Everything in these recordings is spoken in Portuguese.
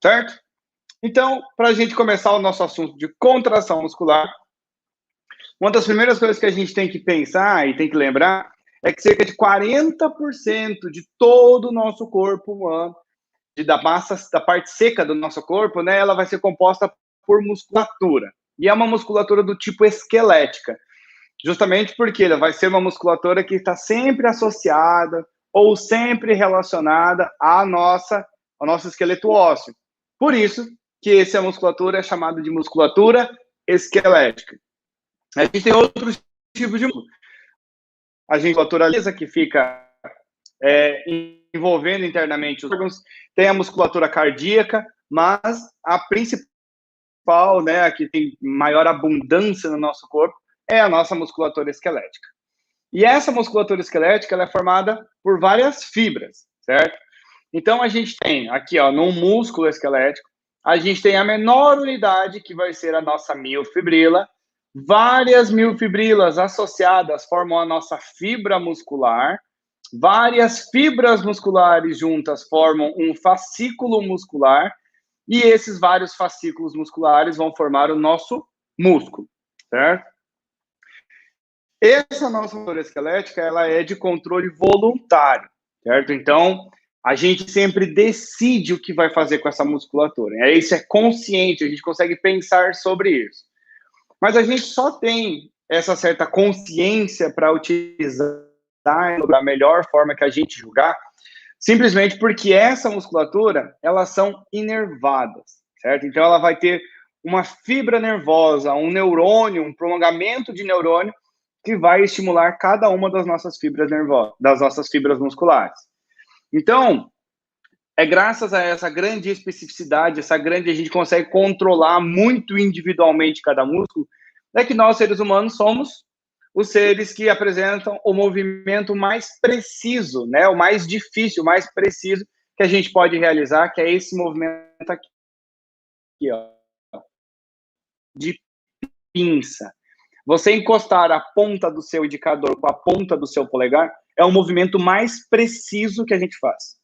certo? Então, para a gente começar o nosso assunto de contração muscular, uma das primeiras coisas que a gente tem que pensar e tem que lembrar é que cerca de 40% de todo o nosso corpo humano, da massa, da parte seca do nosso corpo, né, ela vai ser composta por musculatura. E é uma musculatura do tipo esquelética, justamente porque ela vai ser uma musculatura que está sempre associada ou sempre relacionada ao nosso esqueleto ósseo. Por isso que essa musculatura é chamada de musculatura esquelética. A gente tem outros tipos de músculo. A gente musculatura lisa, que fica envolvendo internamente os órgãos, tem a musculatura cardíaca, mas a principal, né, a que tem maior abundância no nosso corpo, é a nossa musculatura esquelética. E essa musculatura esquelética ela é formada por várias fibras, certo? Então, a gente tem aqui, ó, no músculo esquelético, a gente tem a menor unidade, que vai ser a nossa miofibrila. Várias miofibrilas associadas formam a nossa fibra muscular. Várias fibras musculares juntas formam um fascículo muscular. E esses vários fascículos musculares vão formar o nosso músculo, certo? Essa nossa musculatura esquelética, ela é de controle voluntário, certo? Então, a gente sempre decide o que vai fazer com essa musculatura. Isso é consciente, a gente consegue pensar sobre isso. Mas a gente só tem essa certa consciência para utilizar da melhor forma que a gente julgar, simplesmente porque essa musculatura, elas são inervadas, certo? Então, ela vai ter uma fibra nervosa, um neurônio, um prolongamento de neurônio que vai estimular cada uma das nossas fibras nervosas, das nossas fibras musculares. Então, é graças a essa grande especificidade, a gente consegue controlar muito individualmente cada músculo, é que nós, seres humanos, somos os seres que apresentam o movimento mais preciso, né? O mais difícil, o mais preciso que a gente pode realizar, que é esse movimento aqui, ó, de pinça. Você encostar a ponta do seu indicador com a ponta do seu polegar é o movimento mais preciso que a gente faz.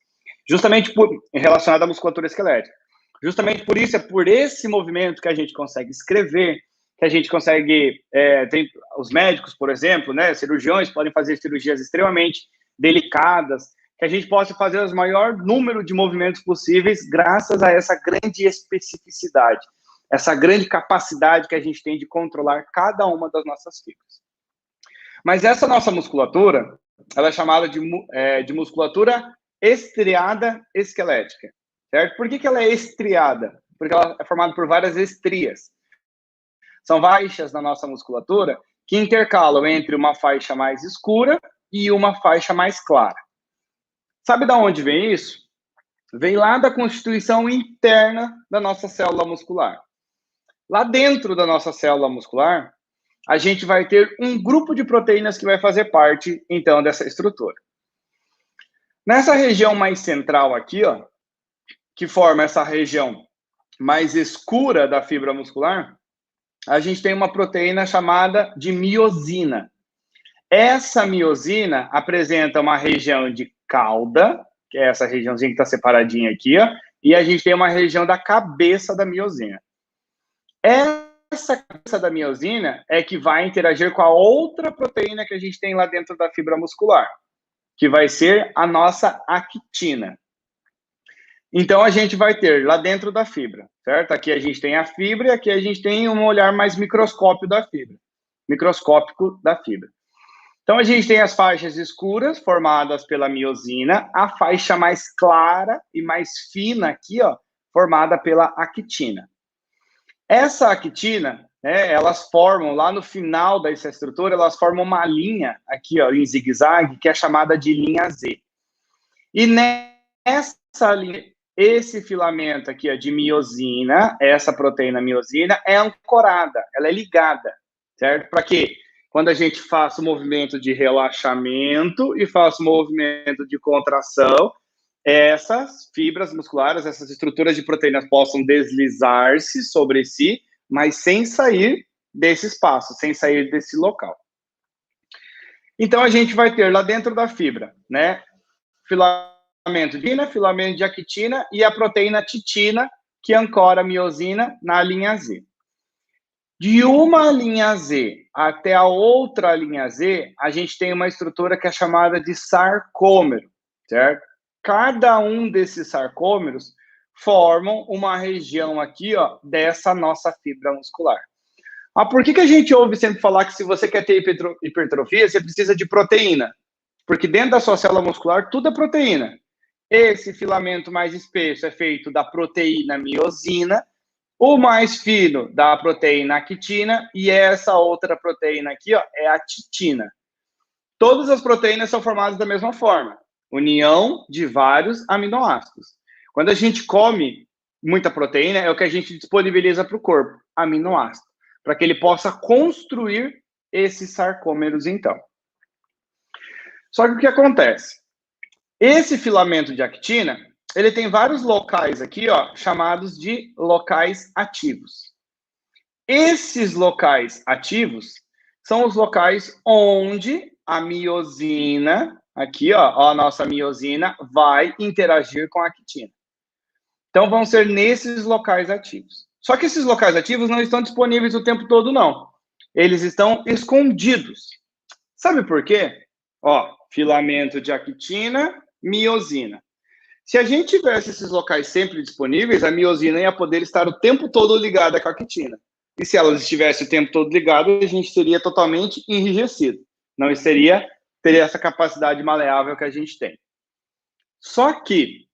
Justamente relacionado à musculatura esquelética. Justamente por isso, é por esse movimento que a gente consegue escrever, que a gente consegue... tem os médicos, por exemplo, né, cirurgiões podem fazer cirurgias extremamente delicadas, que a gente possa fazer o maior número de movimentos possíveis graças a essa grande especificidade, essa grande capacidade que a gente tem de controlar cada uma das nossas fibras. Mas essa nossa musculatura, ela é chamada de musculatura estriada esquelética, certo? Por que ela é estriada? Porque ela é formada por várias estrias. São faixas na nossa musculatura que intercalam entre uma faixa mais escura e uma faixa mais clara. Sabe de onde vem isso? Vem lá da constituição interna da nossa célula muscular. Lá dentro da nossa célula muscular, a gente vai ter um grupo de proteínas que vai fazer parte, então, dessa estrutura. Nessa região mais central aqui, ó, que forma essa região mais escura da fibra muscular, a gente tem uma proteína chamada de miosina. Essa miosina apresenta uma região de cauda, que é essa regiãozinha que está separadinha aqui, ó, e a gente tem uma região da cabeça da miosina. Essa cabeça da miosina é que vai interagir com a outra proteína que a gente tem lá dentro da fibra muscular, que vai ser a nossa actina. Então, a gente vai ter lá dentro da fibra, certo? Aqui a gente tem a fibra e aqui a gente tem um olhar mais microscópico da fibra. Então, a gente tem as faixas escuras formadas pela miosina, a faixa mais clara e mais fina aqui, ó, formada pela actina. Essa actina, né, elas formam, lá no final dessa estrutura, elas formam uma linha aqui, ó, em zigue-zague, que é chamada de linha Z. E nessa linha, esse filamento aqui, ó, de miosina, essa proteína miosina, é ancorada, ela é ligada, certo? Para quê? Quando a gente faz o movimento de relaxamento e faz o movimento de contração, essas fibras musculares, essas estruturas de proteínas possam deslizar-se sobre si, mas sem sair desse espaço, sem sair desse local. Então, a gente vai ter lá dentro da fibra, né, filamento de actina e a proteína titina, que ancora a miosina na linha Z. De uma linha Z até a outra linha Z, a gente tem uma estrutura que é chamada de sarcômero, certo? Cada um desses sarcômeros formam uma região aqui, ó, dessa nossa fibra muscular. Por que a gente ouve sempre falar que se você quer ter hipertrofia, você precisa de proteína? Porque dentro da sua célula muscular, tudo é proteína. Esse filamento mais espesso é feito da proteína miosina, o mais fino da proteína actina, e essa outra proteína aqui, ó, é a titina. Todas as proteínas são formadas da mesma forma, união de vários aminoácidos. Quando a gente come muita proteína, é o que a gente disponibiliza para o corpo, aminoácido, para que ele possa construir esses sarcômeros, então. Só que o que acontece? Esse filamento de actina, ele tem vários locais aqui, ó, chamados de locais ativos. Esses locais ativos são os locais onde a miosina, aqui, ó, a nossa miosina vai interagir com a actina. Então, vão ser nesses locais ativos. Só que esses locais ativos não estão disponíveis o tempo todo, não. Eles estão escondidos. Sabe por quê? Ó, filamento de actina, miosina. Se a gente tivesse esses locais sempre disponíveis, a miosina ia poder estar o tempo todo ligada com a actina. E se elas estivessem o tempo todo ligadas, a gente seria totalmente enrijecido. Não teria essa capacidade maleável que a gente tem. Só que,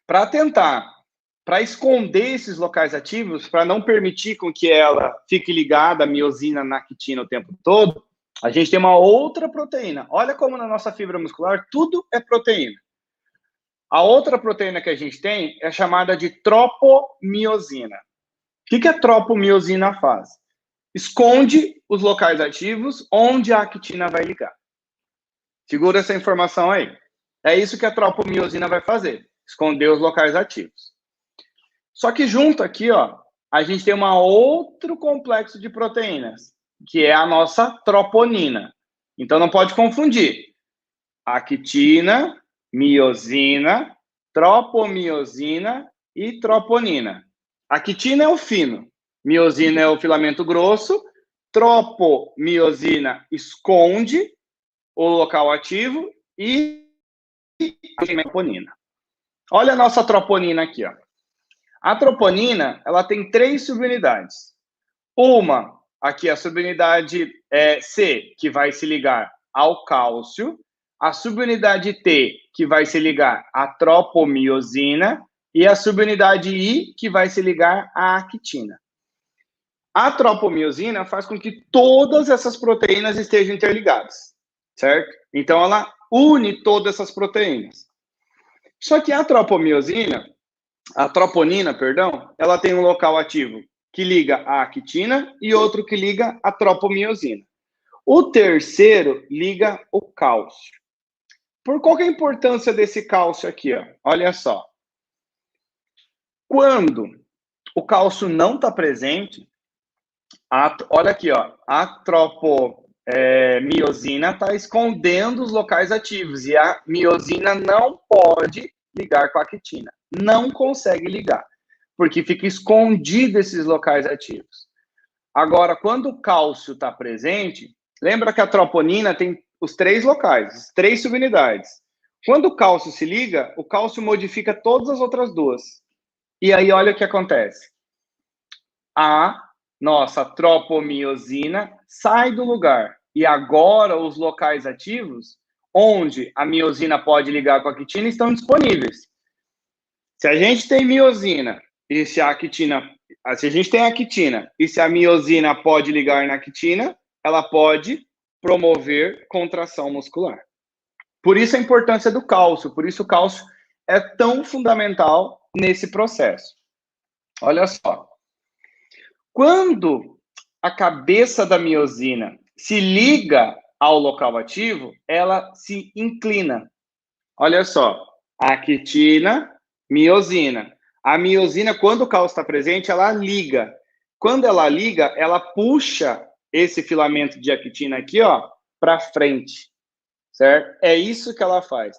para esconder esses locais ativos, para não permitir com que ela fique ligada, a miosina, na actina o tempo todo, a gente tem uma outra proteína. Olha como na nossa fibra muscular tudo é proteína. A outra proteína que a gente tem é chamada de tropomiosina. O que a tropomiosina faz? Esconde os locais ativos onde a actina vai ligar. Segura essa informação aí. É isso que a tropomiosina vai fazer, esconder os locais ativos. Só que junto aqui, ó, a gente tem um outro complexo de proteínas, que é a nossa troponina. Então não pode confundir. Actina, miosina, tropomiosina e troponina. Actina é o fino, miosina é o filamento grosso, tropomiosina esconde o local ativo e a troponina. Olha a nossa troponina aqui, ó. A troponina, ela tem 3 subunidades. Uma, aqui a subunidade C, que vai se ligar ao cálcio, a subunidade T, que vai se ligar à tropomiosina, e a subunidade I, que vai se ligar à actina. A tropomiosina faz com que todas essas proteínas estejam interligadas, certo? Então, ela une todas essas proteínas. Só que a troponina, perdão, ela tem um local ativo que liga a actina e outro que liga a tropomiosina. O terceiro liga o cálcio. Por qual que é a importância desse cálcio aqui, ó? Olha só. Quando o cálcio não está presente, olha aqui, ó, a tropomiosina está escondendo os locais ativos e a miosina não pode ligar com a actina. Não consegue ligar, porque fica escondido esses locais ativos. Agora, quando o cálcio está presente, lembra que a troponina tem os 3 locais, as 3 subunidades. Quando o cálcio se liga, o cálcio modifica todas as outras 2. E aí, olha o que acontece. A nossa tropomiosina sai do lugar. E agora, os locais ativos, onde a miosina pode ligar com a actina, estão disponíveis. Se a gente tem miosina e se a gente tem actina e se a miosina pode ligar na actina, ela pode promover contração muscular. Por isso a importância do cálcio, por isso o cálcio é tão fundamental nesse processo. Olha só. Quando a cabeça da miosina se liga ao local ativo, ela se inclina. Olha só. Actina, miosina. A miosina, quando o cálcio está presente, ela liga. Quando ela liga, ela puxa esse filamento de actina aqui, ó, para frente, certo? É isso que ela faz.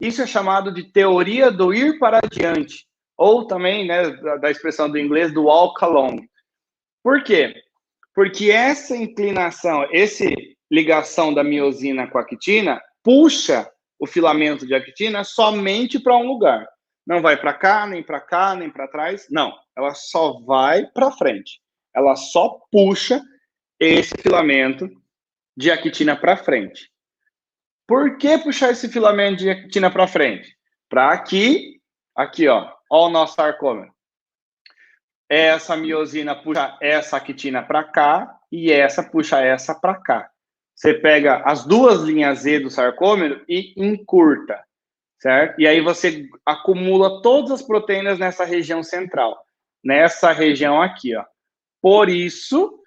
Isso é chamado de teoria do ir para adiante. ou também, né, da expressão do inglês, do walk along. Por quê? Porque essa inclinação, essa ligação da miosina com a actina, puxa o filamento de actina somente para um lugar. Não vai para cá, nem para trás, não. Ela só vai para frente. Ela só puxa esse filamento de actina para frente. Por que puxar esse filamento de actina para frente? Para aqui, ó o nosso sarcômero. Essa miosina puxa essa actina para cá e essa puxa essa para cá. Você pega as duas linhas Z do sarcômero e encurta, certo? E aí você acumula todas as proteínas nessa região central, nessa região aqui, ó. Por isso,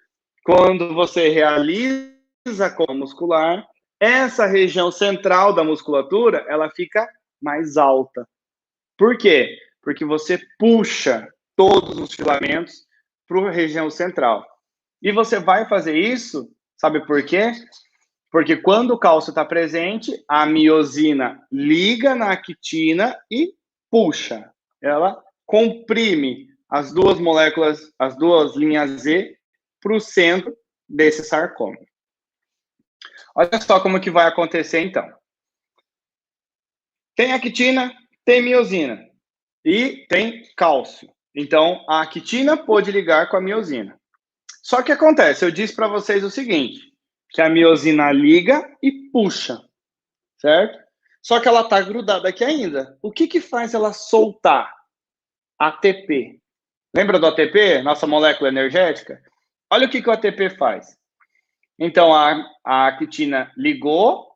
quando você realiza com muscular, essa região central da musculatura, ela fica mais alta. Por quê? Porque você puxa todos os filamentos para a região central. E você vai fazer isso, sabe por quê? Porque quando o cálcio está presente, a miosina liga na actina e puxa. Ela comprime as duas moléculas, as duas linhas Z, para o centro desse sarcômero. Olha só como que vai acontecer, então. Tem actina, tem miosina e tem cálcio. Então, a actina pode ligar com a miosina. Só que acontece, eu disse para vocês o seguinte, que a miosina liga e puxa, certo? Só que ela está grudada aqui ainda. O que faz ela soltar? ATP. Lembra do ATP, nossa molécula energética? Olha o que o ATP faz. Então, a actina ligou,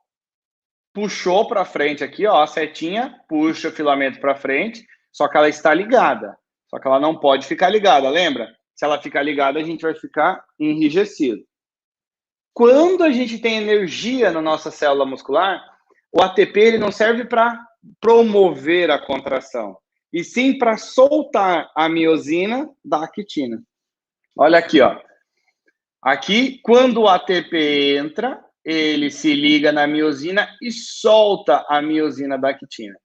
puxou para frente aqui, ó, a setinha, puxa o filamento para frente, só que ela está ligada. Só que ela não pode ficar ligada, lembra? Se ela ficar ligada, a gente vai ficar enrijecido. Quando a gente tem energia na nossa célula muscular, o ATP ele não serve para promover a contração, e sim para soltar a miosina da actina. Olha aqui, ó. Aqui, quando o ATP entra, ele se liga na miosina e solta a miosina da actina.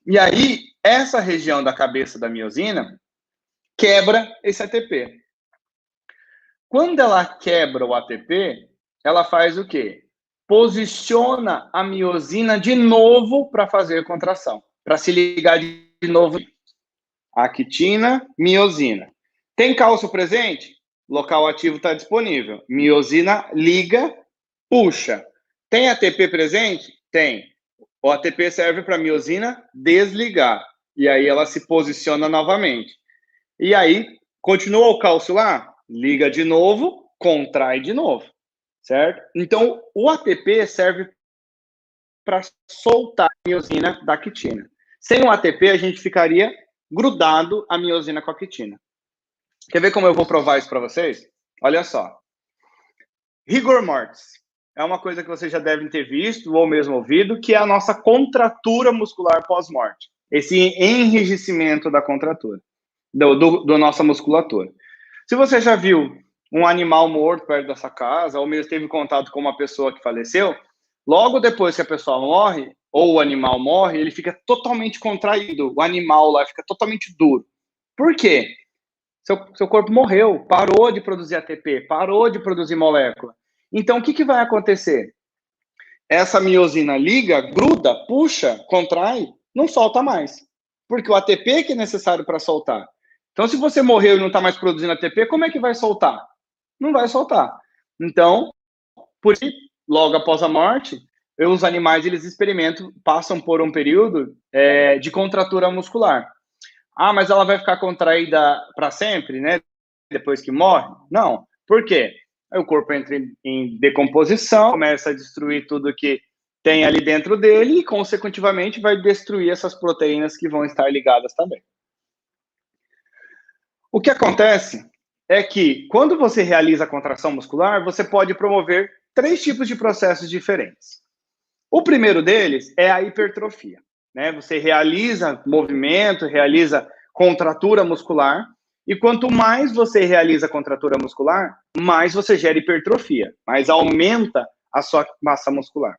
E aí, essa região da cabeça da miosina quebra esse ATP. Quando ela quebra o ATP, ela faz o quê? Posiciona a miosina de novo para fazer contração, para se ligar de novo. Actina, miosina. Tem cálcio presente? Local ativo está disponível. Miosina liga, puxa. Tem ATP presente? Tem. O ATP serve para a miosina desligar. E aí ela se posiciona novamente. E aí, continua o cálcio lá? Liga de novo, contrai de novo. Certo? Então, o ATP serve para soltar a miosina da actina. Sem o ATP, a gente ficaria grudado a miosina com a actina. Quer ver como eu vou provar isso para vocês? Olha só. Rigor mortis é uma coisa que vocês já devem ter visto ou mesmo ouvido, que é a nossa contratura muscular pós-morte. Esse enrijecimento da contratura, da nossa musculatura. Se você já viu um animal morto perto da sua casa, ou mesmo teve contato com uma pessoa que faleceu, logo depois que a pessoa morre, ou o animal morre, ele fica totalmente contraído. O animal lá fica totalmente duro. Por quê? Seu corpo morreu, parou de produzir ATP, parou de produzir molécula. Então, o que vai acontecer? Essa miosina liga, gruda, puxa, contrai, não solta mais. Porque o ATP que é necessário para soltar. Então, se você morreu e não está mais produzindo ATP, como é que vai soltar? Não vai soltar. Então, por isso, logo após a morte, os animais eles experimentam, passam por um período de contratura muscular. Ah, mas ela vai ficar contraída para sempre, né? Depois que morre? Não. Por quê? Aí o corpo entra em decomposição, começa a destruir tudo que tem ali dentro dele e, consequentemente, vai destruir essas proteínas que vão estar ligadas também. O que acontece é que, quando você realiza a contração muscular, você pode promover 3 tipos de processos diferentes. O primeiro deles é a hipertrofia. Né? Você realiza movimento, realiza contratura muscular, e quanto mais você realiza contratura muscular, mais você gera hipertrofia, mais aumenta a sua massa muscular.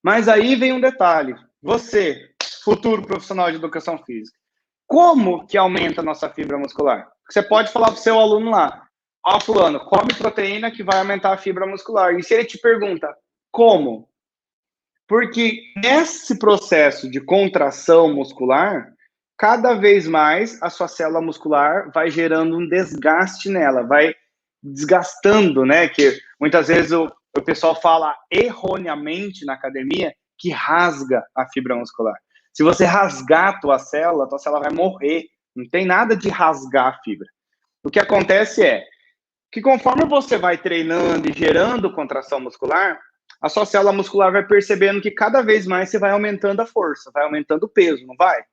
Mas aí vem um detalhe. Você, futuro profissional de educação física, Como que aumenta a nossa fibra muscular? Você pode falar para o seu aluno lá, ó, fulano, come proteína que vai aumentar a fibra muscular. E se ele te pergunta, como? Porque nesse processo de contração muscular, cada vez mais a sua célula muscular vai gerando um desgaste nela, vai desgastando, né? Que muitas vezes o pessoal fala erroneamente na academia que rasga a fibra muscular. Se você rasgar a tua célula vai morrer. Não tem nada de rasgar a fibra. O que acontece é que conforme você vai treinando e gerando contração muscular, a sua célula muscular vai percebendo que cada vez mais você vai aumentando a força, vai aumentando o peso, não vai?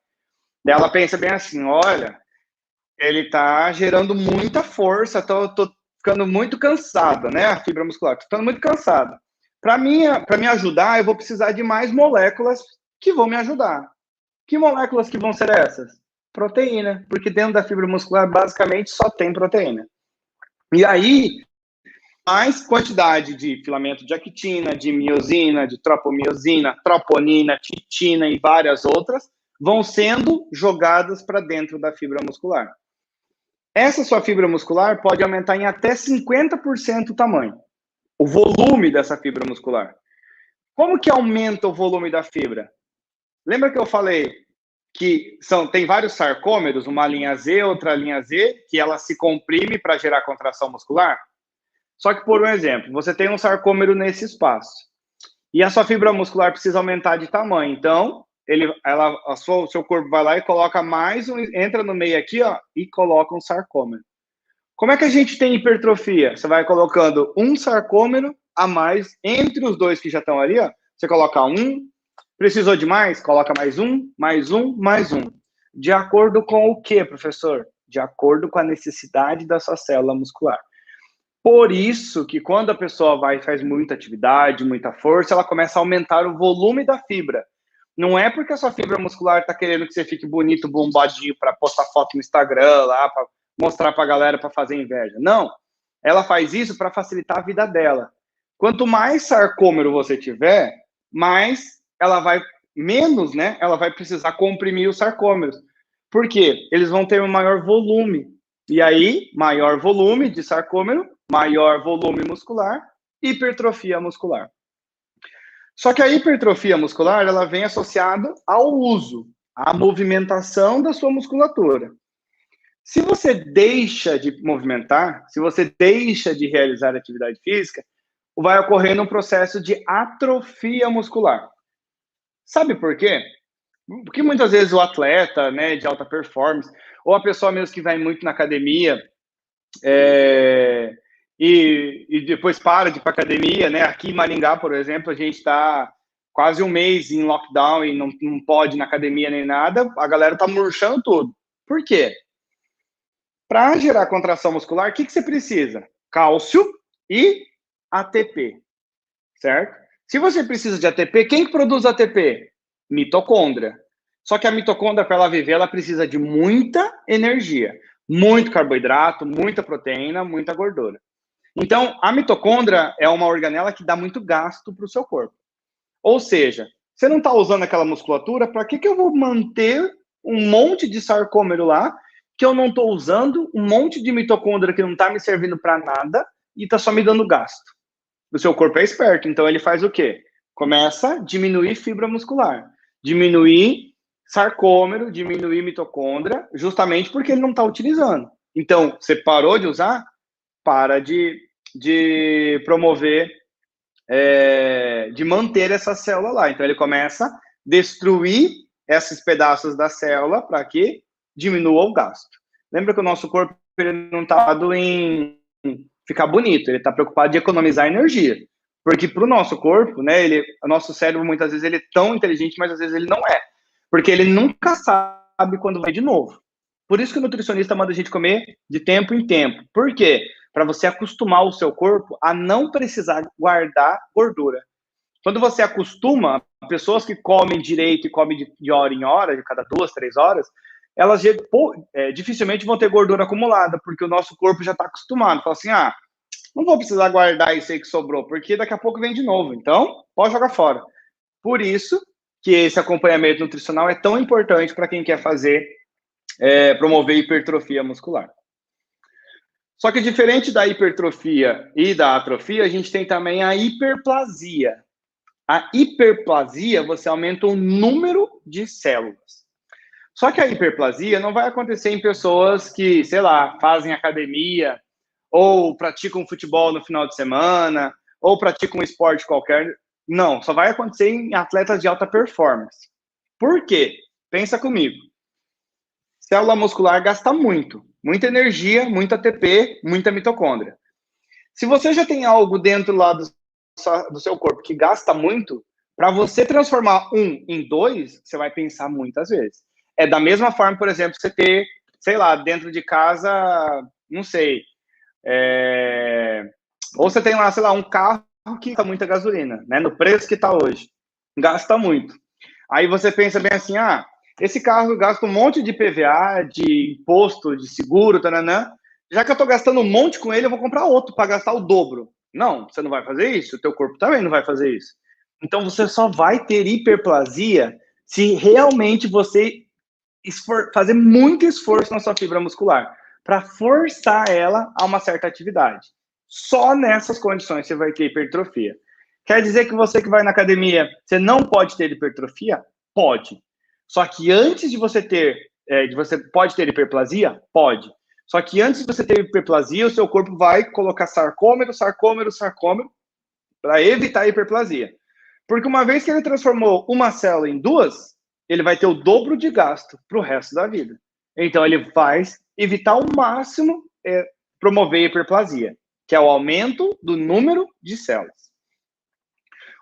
Daí ela pensa bem assim, olha, ele tá gerando muita força, tô ficando muito cansada, né? A fibra muscular, tô ficando muito cansada. Para me ajudar, eu vou precisar de mais moléculas que vão me ajudar. Que moléculas que vão ser essas? Proteína, porque dentro da fibra muscular basicamente só tem proteína. E aí, mais quantidade de filamento de actina, de miosina, de tropomiosina, troponina, titina e várias outras vão sendo jogadas para dentro da fibra muscular. Essa sua fibra muscular pode aumentar em até 50% o tamanho, o volume dessa fibra muscular. Como que aumenta o volume da fibra? Lembra que eu falei que tem vários sarcômeros, uma linha Z, outra linha Z, que ela se comprime para gerar contração muscular? Só que, por um exemplo, você tem um sarcômero nesse espaço e a sua fibra muscular precisa aumentar de tamanho. Então, o seu corpo vai lá e coloca mais entra no meio aqui, ó, e coloca um sarcômero. Como é que a gente tem hipertrofia? Você vai colocando um sarcômero a mais entre os dois que já estão ali, ó. Você coloca um, precisou de mais? Coloca mais um, mais um, mais um. De acordo com o quê, professor? De acordo com a necessidade da sua célula muscular. Por isso que quando a pessoa faz muita atividade, muita força, ela começa a aumentar o volume da fibra. Não é porque a sua fibra muscular está querendo que você fique bonito, bombadinho, para postar foto no Instagram, lá, para mostrar para a galera, para fazer inveja. Não. Ela faz isso para facilitar a vida dela. Quanto mais sarcômero você tiver, menos, né? Ela vai precisar comprimir os sarcômeros. Por quê? Eles vão ter um maior volume. E aí, maior volume de sarcômero, maior volume muscular, hipertrofia muscular. Só que a hipertrofia muscular, ela vem associada ao uso, à movimentação da sua musculatura. Se você deixa de movimentar, se você deixa de realizar atividade física, vai ocorrer um processo de atrofia muscular. Sabe por quê? Porque muitas vezes o atleta, né, de alta performance, ou a pessoa mesmo que vai muito na academia, e depois para de ir para academia, né? Aqui em Maringá, por exemplo, a gente está quase um mês em lockdown e não pode ir na academia nem nada, a galera tá murchando tudo. Por quê? Para gerar contração muscular, o que você precisa? Cálcio e ATP, certo? Se você precisa de ATP, quem que produz ATP? Mitocôndria. Só que a mitocôndria, para ela viver, ela precisa de muita energia, muito carboidrato, muita proteína, muita gordura. Então, a mitocôndria é uma organela que dá muito gasto para o seu corpo. Ou seja, você não está usando aquela musculatura, para que eu vou manter um monte de sarcômero lá, que eu não estou usando, um monte de mitocôndria que não está me servindo para nada e está só me dando gasto? O seu corpo é esperto, então ele faz o quê? Começa a diminuir fibra muscular, diminuir sarcômero, diminuir mitocôndria, justamente porque ele não está utilizando. Então, você parou de usar, para de promover, de manter essa célula lá. Então, ele começa a destruir esses pedaços da célula para que diminua o gasto. Lembra que o nosso corpo ele não está preocupado em ficar bonito, ele está preocupado em economizar energia. Porque para o nosso corpo, né, o nosso cérebro, muitas vezes, ele é tão inteligente, mas às vezes ele não é. Porque ele nunca sabe quando vai de novo. Por isso que o nutricionista manda a gente comer de tempo em tempo. Por quê? Para você acostumar o seu corpo a não precisar guardar gordura. Quando você acostuma, pessoas que comem direito e comem de hora em hora, de cada 2, 3 horas, elas dificilmente vão ter gordura acumulada, porque o nosso corpo já está acostumado. Fala assim, não vou precisar guardar isso aí que sobrou, porque daqui a pouco vem de novo. Então, pode jogar fora. Por isso que esse acompanhamento nutricional é tão importante para quem quer fazer promover hipertrofia muscular. Só que diferente da hipertrofia e da atrofia, a gente tem também a hiperplasia. A hiperplasia, você aumenta o número de células. Só que a hiperplasia não vai acontecer em pessoas que, sei lá, fazem academia, ou praticam futebol no final de semana, ou praticam um esporte qualquer. Não, só vai acontecer em atletas de alta performance. Por quê? Pensa comigo. Célula muscular gasta muita energia, muita ATP, muita mitocôndria. Se você já tem algo dentro lá do seu corpo que gasta muito, para você transformar um em dois, você vai pensar muitas vezes. É da mesma forma, por exemplo, você ter, sei lá, dentro de casa, não sei, ou você tem lá, sei lá, um carro que gasta muita gasolina, né? No preço que está hoje, gasta muito. Aí você pensa bem assim, esse carro gasta um monte de PVA, de imposto, de seguro, taranã. Já que eu estou gastando um monte com ele, eu vou comprar outro para gastar o dobro. Não, você não vai fazer isso, o teu corpo também não vai fazer isso. Então você só vai ter hiperplasia se realmente você fazer muito esforço na sua fibra muscular para forçar ela a uma certa atividade. Só nessas condições você vai ter hipertrofia. Quer dizer que você que vai na academia, você não pode ter hipertrofia? Pode. Só que antes de você ter, você pode ter hiperplasia? Pode. Só que antes de você ter hiperplasia, o seu corpo vai colocar sarcômero para evitar a hiperplasia. Porque uma vez que ele transformou uma célula em duas, ele vai ter o dobro de gasto para o resto da vida. Então, ele vai evitar ao máximo promover a hiperplasia, que é o aumento do número de células.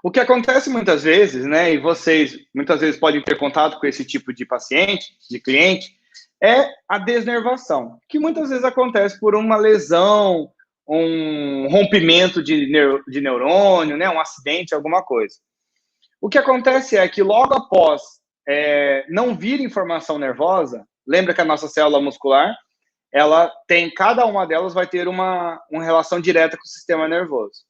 O que acontece muitas vezes, né, e vocês muitas vezes podem ter contato com esse tipo de paciente, de cliente, é a desnervação, que muitas vezes acontece por uma lesão, um rompimento de neurônio, né, um acidente, alguma coisa. O que acontece é que logo após não vir informação nervosa, lembra que a nossa célula muscular, ela tem, cada uma delas vai ter uma relação direta com o sistema nervoso.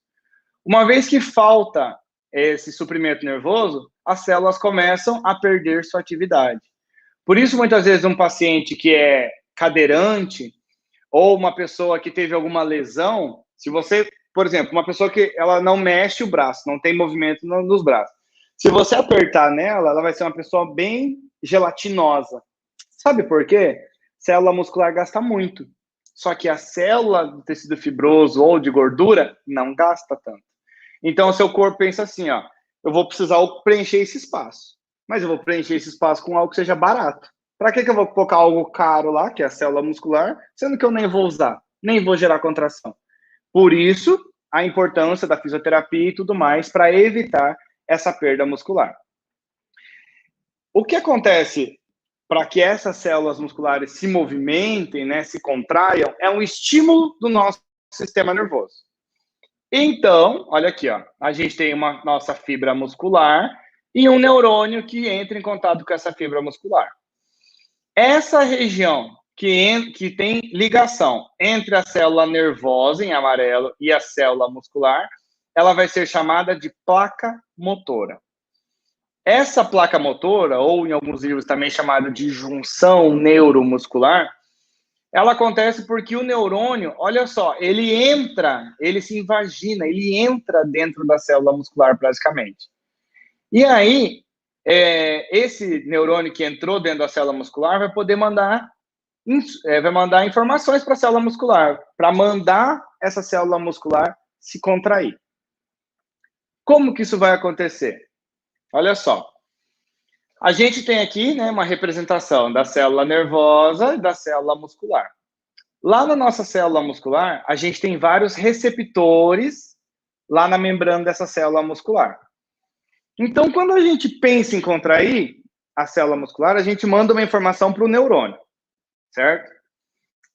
Uma vez que falta esse suprimento nervoso, as células começam a perder sua atividade. Por isso, muitas vezes, um paciente que é cadeirante ou uma pessoa que teve alguma lesão, se você, por exemplo, uma pessoa que ela não mexe o braço, não tem movimento nos braços, se você apertar nela, ela vai ser uma pessoa bem gelatinosa. Sabe por quê? Célula muscular gasta muito. Só que a célula do tecido fibroso ou de gordura não gasta tanto. Então, o seu corpo pensa assim, eu vou precisar preencher esse espaço. Mas eu vou preencher esse espaço com algo que seja barato. Para que eu vou colocar algo caro lá, que é a célula muscular, sendo que eu nem vou usar, nem vou gerar contração? Por isso, a importância da fisioterapia e tudo mais para evitar essa perda muscular. O que acontece para que essas células musculares se movimentem, né, se contraiam, é um estímulo do nosso sistema nervoso. Então, olha aqui, a gente tem uma nossa fibra muscular e um neurônio que entra em contato com essa fibra muscular. Essa região que tem ligação entre a célula nervosa, em amarelo, e a célula muscular, ela vai ser chamada de placa motora. Essa placa motora, ou em alguns livros também chamada de junção neuromuscular, ela acontece porque o neurônio, olha só, ele se invagina, ele entra dentro da célula muscular praticamente. E aí, esse neurônio que entrou dentro da célula muscular vai poder mandar informações para a célula muscular, para mandar essa célula muscular se contrair. Como que isso vai acontecer? Olha só. A gente tem aqui, né, uma representação da célula nervosa e da célula muscular. Lá na nossa célula muscular, a gente tem vários receptores lá na membrana dessa célula muscular. Então, quando a gente pensa em contrair a célula muscular, a gente manda uma informação para o neurônio, certo?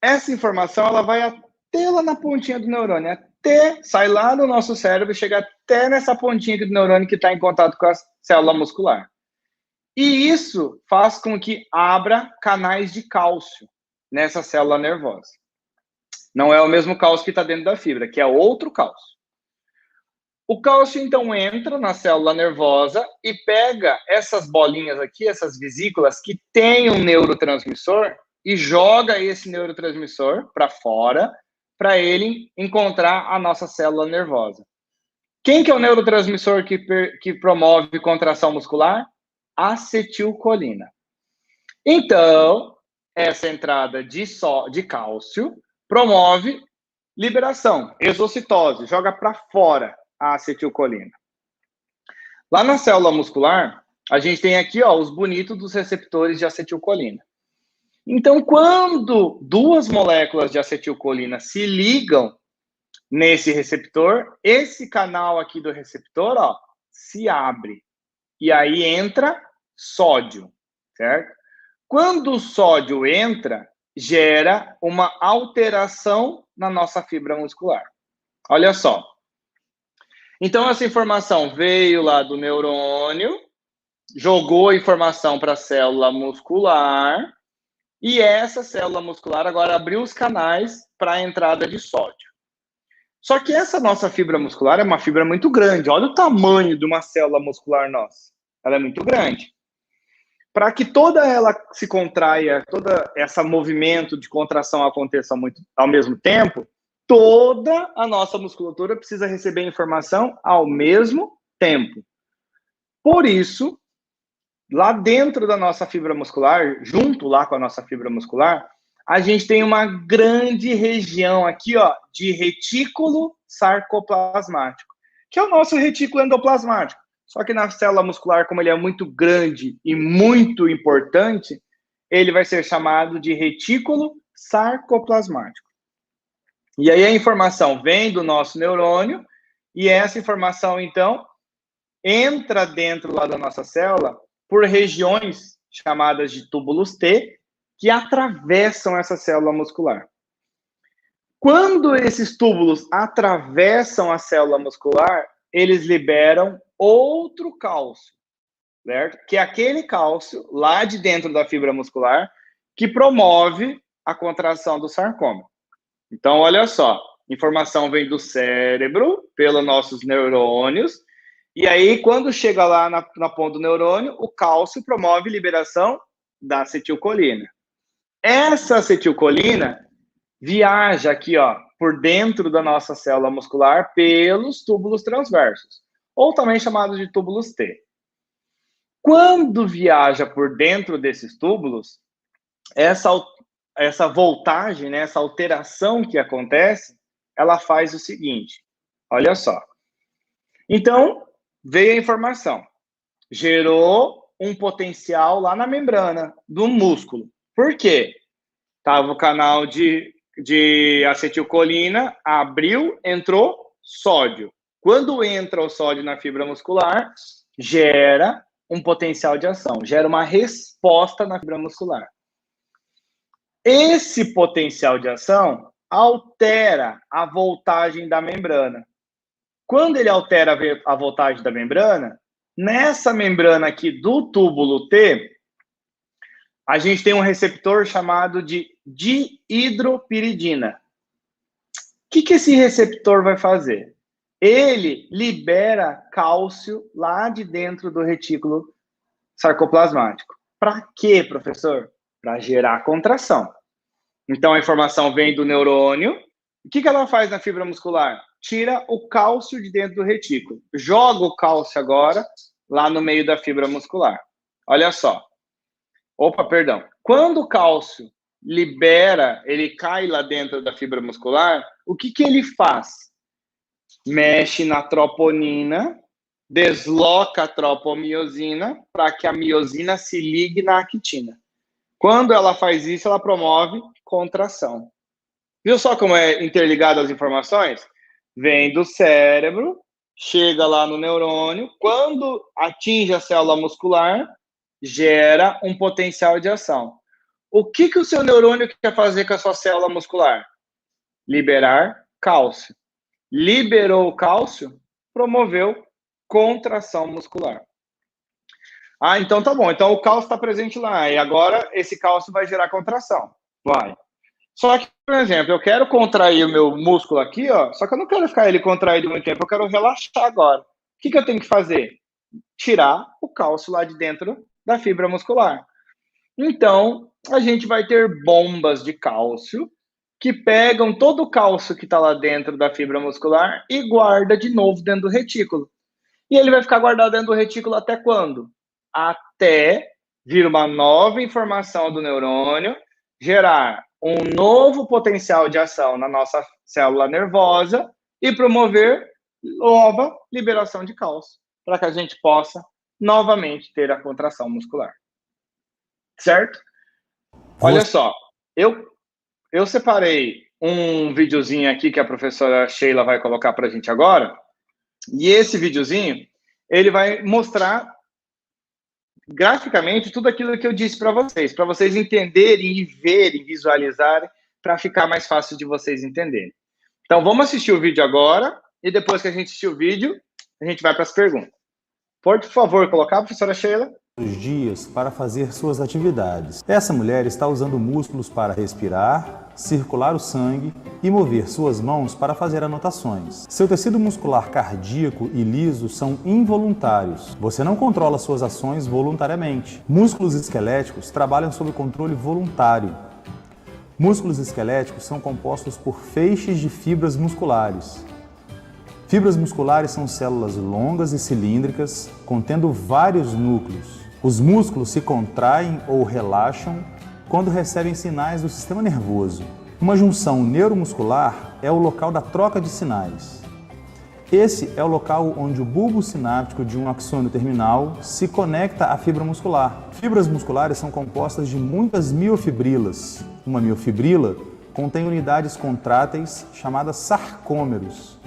Essa informação ela vai até lá na pontinha do neurônio, sai lá do nosso cérebro e chega até nessa pontinha do neurônio que está em contato com a célula muscular. E isso faz com que abra canais de cálcio nessa célula nervosa. Não é o mesmo cálcio que está dentro da fibra, que é outro cálcio. O cálcio, então, entra na célula nervosa e pega essas bolinhas aqui, essas vesículas, que têm um neurotransmissor, e joga esse neurotransmissor para fora, para ele encontrar a nossa célula nervosa. Quem que é o neurotransmissor que promove contração muscular? Acetilcolina. Então, essa entrada de cálcio promove liberação, exocitose, joga para fora a acetilcolina. Lá na célula muscular, a gente tem aqui os bonitos dos receptores de acetilcolina. Então, quando duas moléculas de acetilcolina se ligam nesse receptor, esse canal aqui do receptor se abre. E aí entra sódio, certo? Quando o sódio entra, gera uma alteração na nossa fibra muscular. Olha só. Então, essa informação veio lá do neurônio, jogou a informação para a célula muscular, e essa célula muscular agora abriu os canais para a entrada de sódio. Só que essa nossa fibra muscular é uma fibra muito grande. Olha o tamanho de uma célula muscular nossa. Ela é muito grande. Para que toda ela se contraia, todo esse movimento de contração aconteça muito ao mesmo tempo, toda a nossa musculatura precisa receber informação ao mesmo tempo. Por isso, lá dentro da nossa fibra muscular, junto lá com a nossa fibra muscular, a gente tem uma grande região aqui, de retículo sarcoplasmático, que é o nosso retículo endoplasmático. Só que na célula muscular, como ele é muito grande e muito importante, ele vai ser chamado de retículo sarcoplasmático. E aí a informação vem do nosso neurônio, e essa informação, então, entra dentro lá da nossa célula por regiões chamadas de túbulos T, que atravessam essa célula muscular. Quando esses túbulos atravessam a célula muscular, eles liberam outro cálcio, certo? Que é aquele cálcio lá de dentro da fibra muscular que promove a contração do sarcoma. Então, olha só, informação vem do cérebro, pelos nossos neurônios, e aí, quando chega lá na ponta do neurônio, o cálcio promove liberação da acetilcolina. Essa acetilcolina viaja aqui, por dentro da nossa célula muscular pelos túbulos transversos, ou também chamados de túbulos T. Quando viaja por dentro desses túbulos, essa voltagem, né, essa alteração que acontece, ela faz o seguinte, olha só. Então, veio a informação, gerou um potencial lá na membrana do músculo. Por quê? Tava o canal de acetilcolina, abriu, entrou sódio. Quando entra o sódio na fibra muscular, gera um potencial de ação, gera uma resposta na fibra muscular. Esse potencial de ação altera a voltagem da membrana. Quando ele altera a voltagem da membrana, nessa membrana aqui do túbulo T, a gente tem um receptor chamado de dihidropiridina. O que esse receptor vai fazer? Ele libera cálcio lá de dentro do retículo sarcoplasmático. Para quê, professor? Para gerar contração. Então, a informação vem do neurônio. O que ela faz na fibra muscular? Tira o cálcio de dentro do retículo. Joga o cálcio agora lá no meio da fibra muscular. Olha só. Opa, perdão. Quando o cálcio libera, ele cai lá dentro da fibra muscular, o que ele faz? Mexe na troponina, desloca a tropomiosina para que a miosina se ligue na actina. Quando ela faz isso, ela promove contração. Viu só como é interligado as informações? Vem do cérebro, chega lá no neurônio, quando atinge a célula muscular, gera um potencial de ação. O que o seu neurônio quer fazer com a sua célula muscular? Liberar cálcio. Liberou o cálcio, promoveu contração muscular. Ah, então tá bom. Então o cálcio está presente lá. E agora esse cálcio vai gerar contração. Vai. Só que, por exemplo, eu quero contrair o meu músculo aqui, só que eu não quero ficar ele contraído muito tempo, eu quero relaxar agora. O que eu tenho que fazer? Tirar o cálcio lá de dentro da fibra muscular. Então, a gente vai ter bombas de cálcio que pegam todo o cálcio que está lá dentro da fibra muscular e guarda de novo dentro do retículo. E ele vai ficar guardado dentro do retículo até quando? Até vir uma nova informação do neurônio, gerar um novo potencial de ação na nossa célula nervosa e promover nova liberação de cálcio, para que a gente possa novamente ter a contração muscular. Certo? Olha só, eu separei um videozinho aqui que a professora Sheila vai colocar para a gente agora, e esse videozinho, ele vai mostrar graficamente tudo aquilo que eu disse para vocês entenderem e verem, visualizarem, para ficar mais fácil de vocês entenderem. Então, vamos assistir o vídeo agora, e depois que a gente assistir o vídeo, a gente vai para as perguntas. Por favor, colocar, professora Sheila. Dias para fazer suas atividades. Essa mulher está usando músculos para respirar, circular o sangue e mover suas mãos para fazer anotações. Seu tecido muscular cardíaco e liso são involuntários. Você não controla suas ações voluntariamente. Músculos esqueléticos trabalham sob controle voluntário. Músculos esqueléticos são compostos por feixes de fibras musculares. Fibras musculares são células longas e cilíndricas, contendo vários núcleos. Os músculos se contraem ou relaxam quando recebem sinais do sistema nervoso. Uma junção neuromuscular é o local da troca de sinais. Esse é o local onde o bulbo sináptico de um axônio terminal se conecta à fibra muscular. Fibras musculares são compostas de muitas miofibrilas. Uma miofibrila contém unidades contráteis chamadas sarcômeros.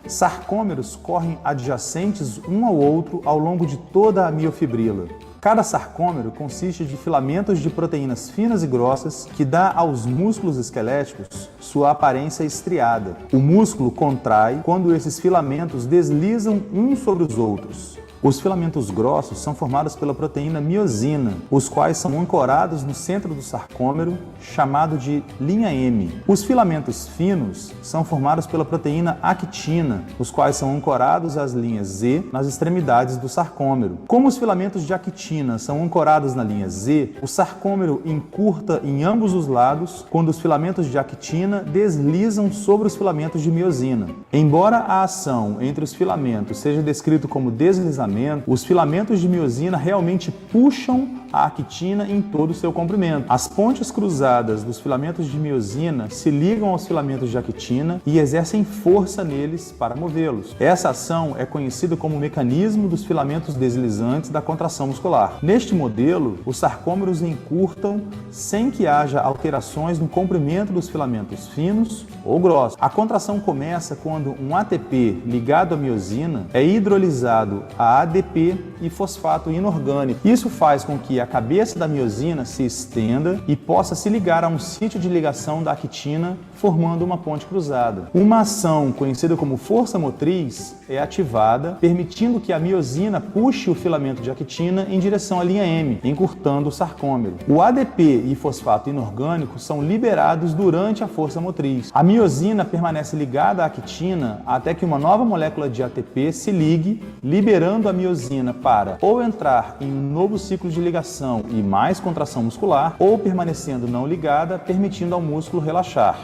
Sarcômeros correm adjacentes um ao outro ao longo de toda a miofibrila. Cada sarcômero consiste de filamentos de proteínas finas e grossas que dá aos músculos esqueléticos sua aparência estriada. O músculo contrai quando esses filamentos deslizam uns sobre os outros. Os filamentos grossos são formados pela proteína miosina, os quais são ancorados no centro do sarcômero, chamado de linha M. Os filamentos finos são formados pela proteína actina, os quais são ancorados às linhas Z nas extremidades do sarcômero. Como os filamentos de actina são ancorados na linha Z, o sarcômero encurta em ambos os lados quando os filamentos de actina deslizam sobre os filamentos de miosina. Embora a ação entre os filamentos seja descrito como deslizamento, os filamentos de miosina realmente puxam a actina em todo o seu comprimento. As pontes cruzadas dos filamentos de miosina se ligam aos filamentos de actina e exercem força neles para movê-los. Essa ação é conhecida como o mecanismo dos filamentos deslizantes da contração muscular. Neste modelo, os sarcômeros encurtam sem que haja alterações no comprimento dos filamentos finos ou grossos. A contração começa quando um ATP ligado à miosina é hidrolisado a ADP e fosfato inorgânico. Isso faz com que a cabeça da miosina se estenda e possa se ligar a um sítio de ligação da actina, formando uma ponte cruzada. Uma ação conhecida como força motriz é ativada, permitindo que a miosina puxe o filamento de actina em direção à linha M, encurtando o sarcômero. O ADP e fosfato inorgânico são liberados durante a força motriz. A miosina permanece ligada à actina até que uma nova molécula de ATP se ligue, liberando a miosina para ou entrar em um novo ciclo de ligação e mais contração muscular, ou permanecendo não ligada, permitindo ao músculo relaxar.